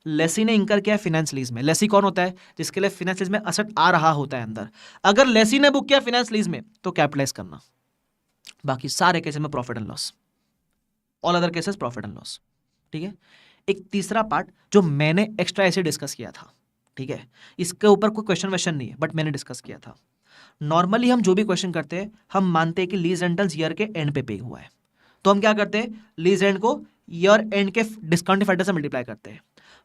S1: लेसी ने इंकर किया फाइनेंस लीज में, लेसी कौन होता है? जिसके लिए फाइनेंस लीज में असेट आ रहा होता है अंदर, अगर लेसी ने बुक किया फाइनेंस लीज में तो कैपिटलाइज करना, बाकी सारे केसेस में profit and loss, all other cases profit and loss. ठीक है, एक तीसरा पार्ट जो मैंने एक्स्ट्रा ऐसे डिस्कस किया था, ठीक है, इसके ऊपर कोई क्वेश्चन नहीं है बट मैंने डिस्कस किया था। नॉर्मली हम जो भी क्वेश्चन करते हैं हम मानते हैं कि लीज रेंटल्स ईयर के एंड पे हुआ है, तो हम क्या करते हैं, लीज रेंट को ईयर एंड के डिस्काउंटिंग फैक्टर से मल्टीप्लाई करते हैं।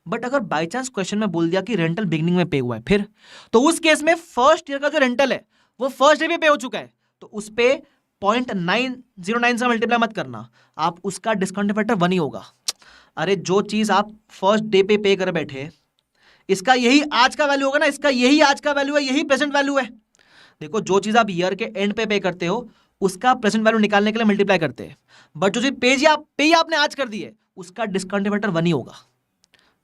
S1: बट अगर बाई चांस क्वेश्चन में बोल दिया कि रेंटल बिगनिंग में पे हुआ है, फिर तो उस केस में फर्स्ट ईयर का जो रेंटल है वो फर्स्ट डे पे हो चुका है, तो उस पे 0.909 से मल्टीप्लाई मत करना, आप उसका डिस्काउंटिंग फैक्टर 1 ही होगा। अरे जो चीज आप फर्स्ट डे पे कर बैठे, इसका यही आज का वैल्यू होगा ना, इसका यही आज का वैल्यू है, यही प्रेजेंट वैल्यू है। देखो जो चीज आप ईयर के एंड पे करते हो उसका प्रेजेंट वैल्यू निकालने के लिए मल्टीप्लाई करते हैं, बट जो चीज पे आपने आज कर दी है उसका डिस्काउंटिंग फैक्टर 1 ही होगा,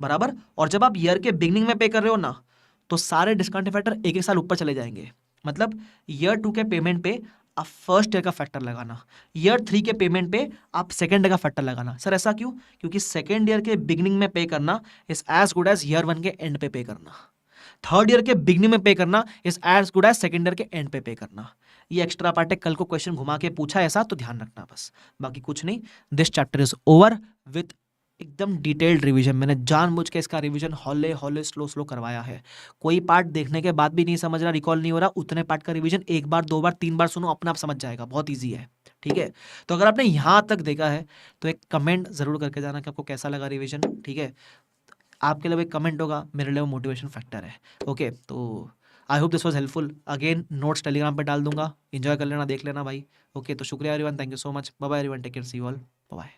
S1: बराबर। और जब आप ईयर के बिगनिंग में पे कर रहे हो ना, तो सारे डिस्काउंटिंग फैक्टर एक एक साल ऊपर चले जाएंगे। मतलब ईयर 2 के पेमेंट पे आप फर्स्ट ईयर का फैक्टर लगाना, ईयर 3 के पेमेंट पे आप सेकंड ईयर का फैक्टर लगाना। सर ऐसा क्यों? क्योंकि सेकंड ईयर के बिगनिंग में पे करना is as good as year 1 के एंड पे करना, थर्ड ईयर के बिगनिंग में पे करना is as good as second year के एंड पे करना। ये एक्स्ट्रा पार्ट है, कल को क्वेश्चन घुमा के पूछा ऐसा तो ध्यान रखना बस, बाकी कुछ नहीं। This chapter is over with एकदम डिटेल्ड रिवीजन। मैंने जानबूझ के इसका रिवीजन हौले हौले स्लो करवाया है। कोई पार्ट देखने के बाद भी नहीं समझ रहा, रिकॉल नहीं हो रहा, उतने पार्ट का रिवीजन 1 बार 2 बार 3 बार सुनो, अपने आप समझ जाएगा, बहुत ईजी है। ठीक है, तो अगर आपने यहाँ तक देखा है तो एक कमेंट जरूर करके जाना कि आपको कैसा लगा रिवीजन। ठीक है, आपके लिए एक कमेंट होगा, मेरे लिए वो मोटिवेशन फैक्टर है। ओके, तो I hope this was helpful. Again notes Telegram पे डाल दूंगा, एंजॉय कर लेना, देख लेना भाई। ओके, तो शुक्रिया everyone, thank you so much, bye bye everyone, take care, see you all, bye.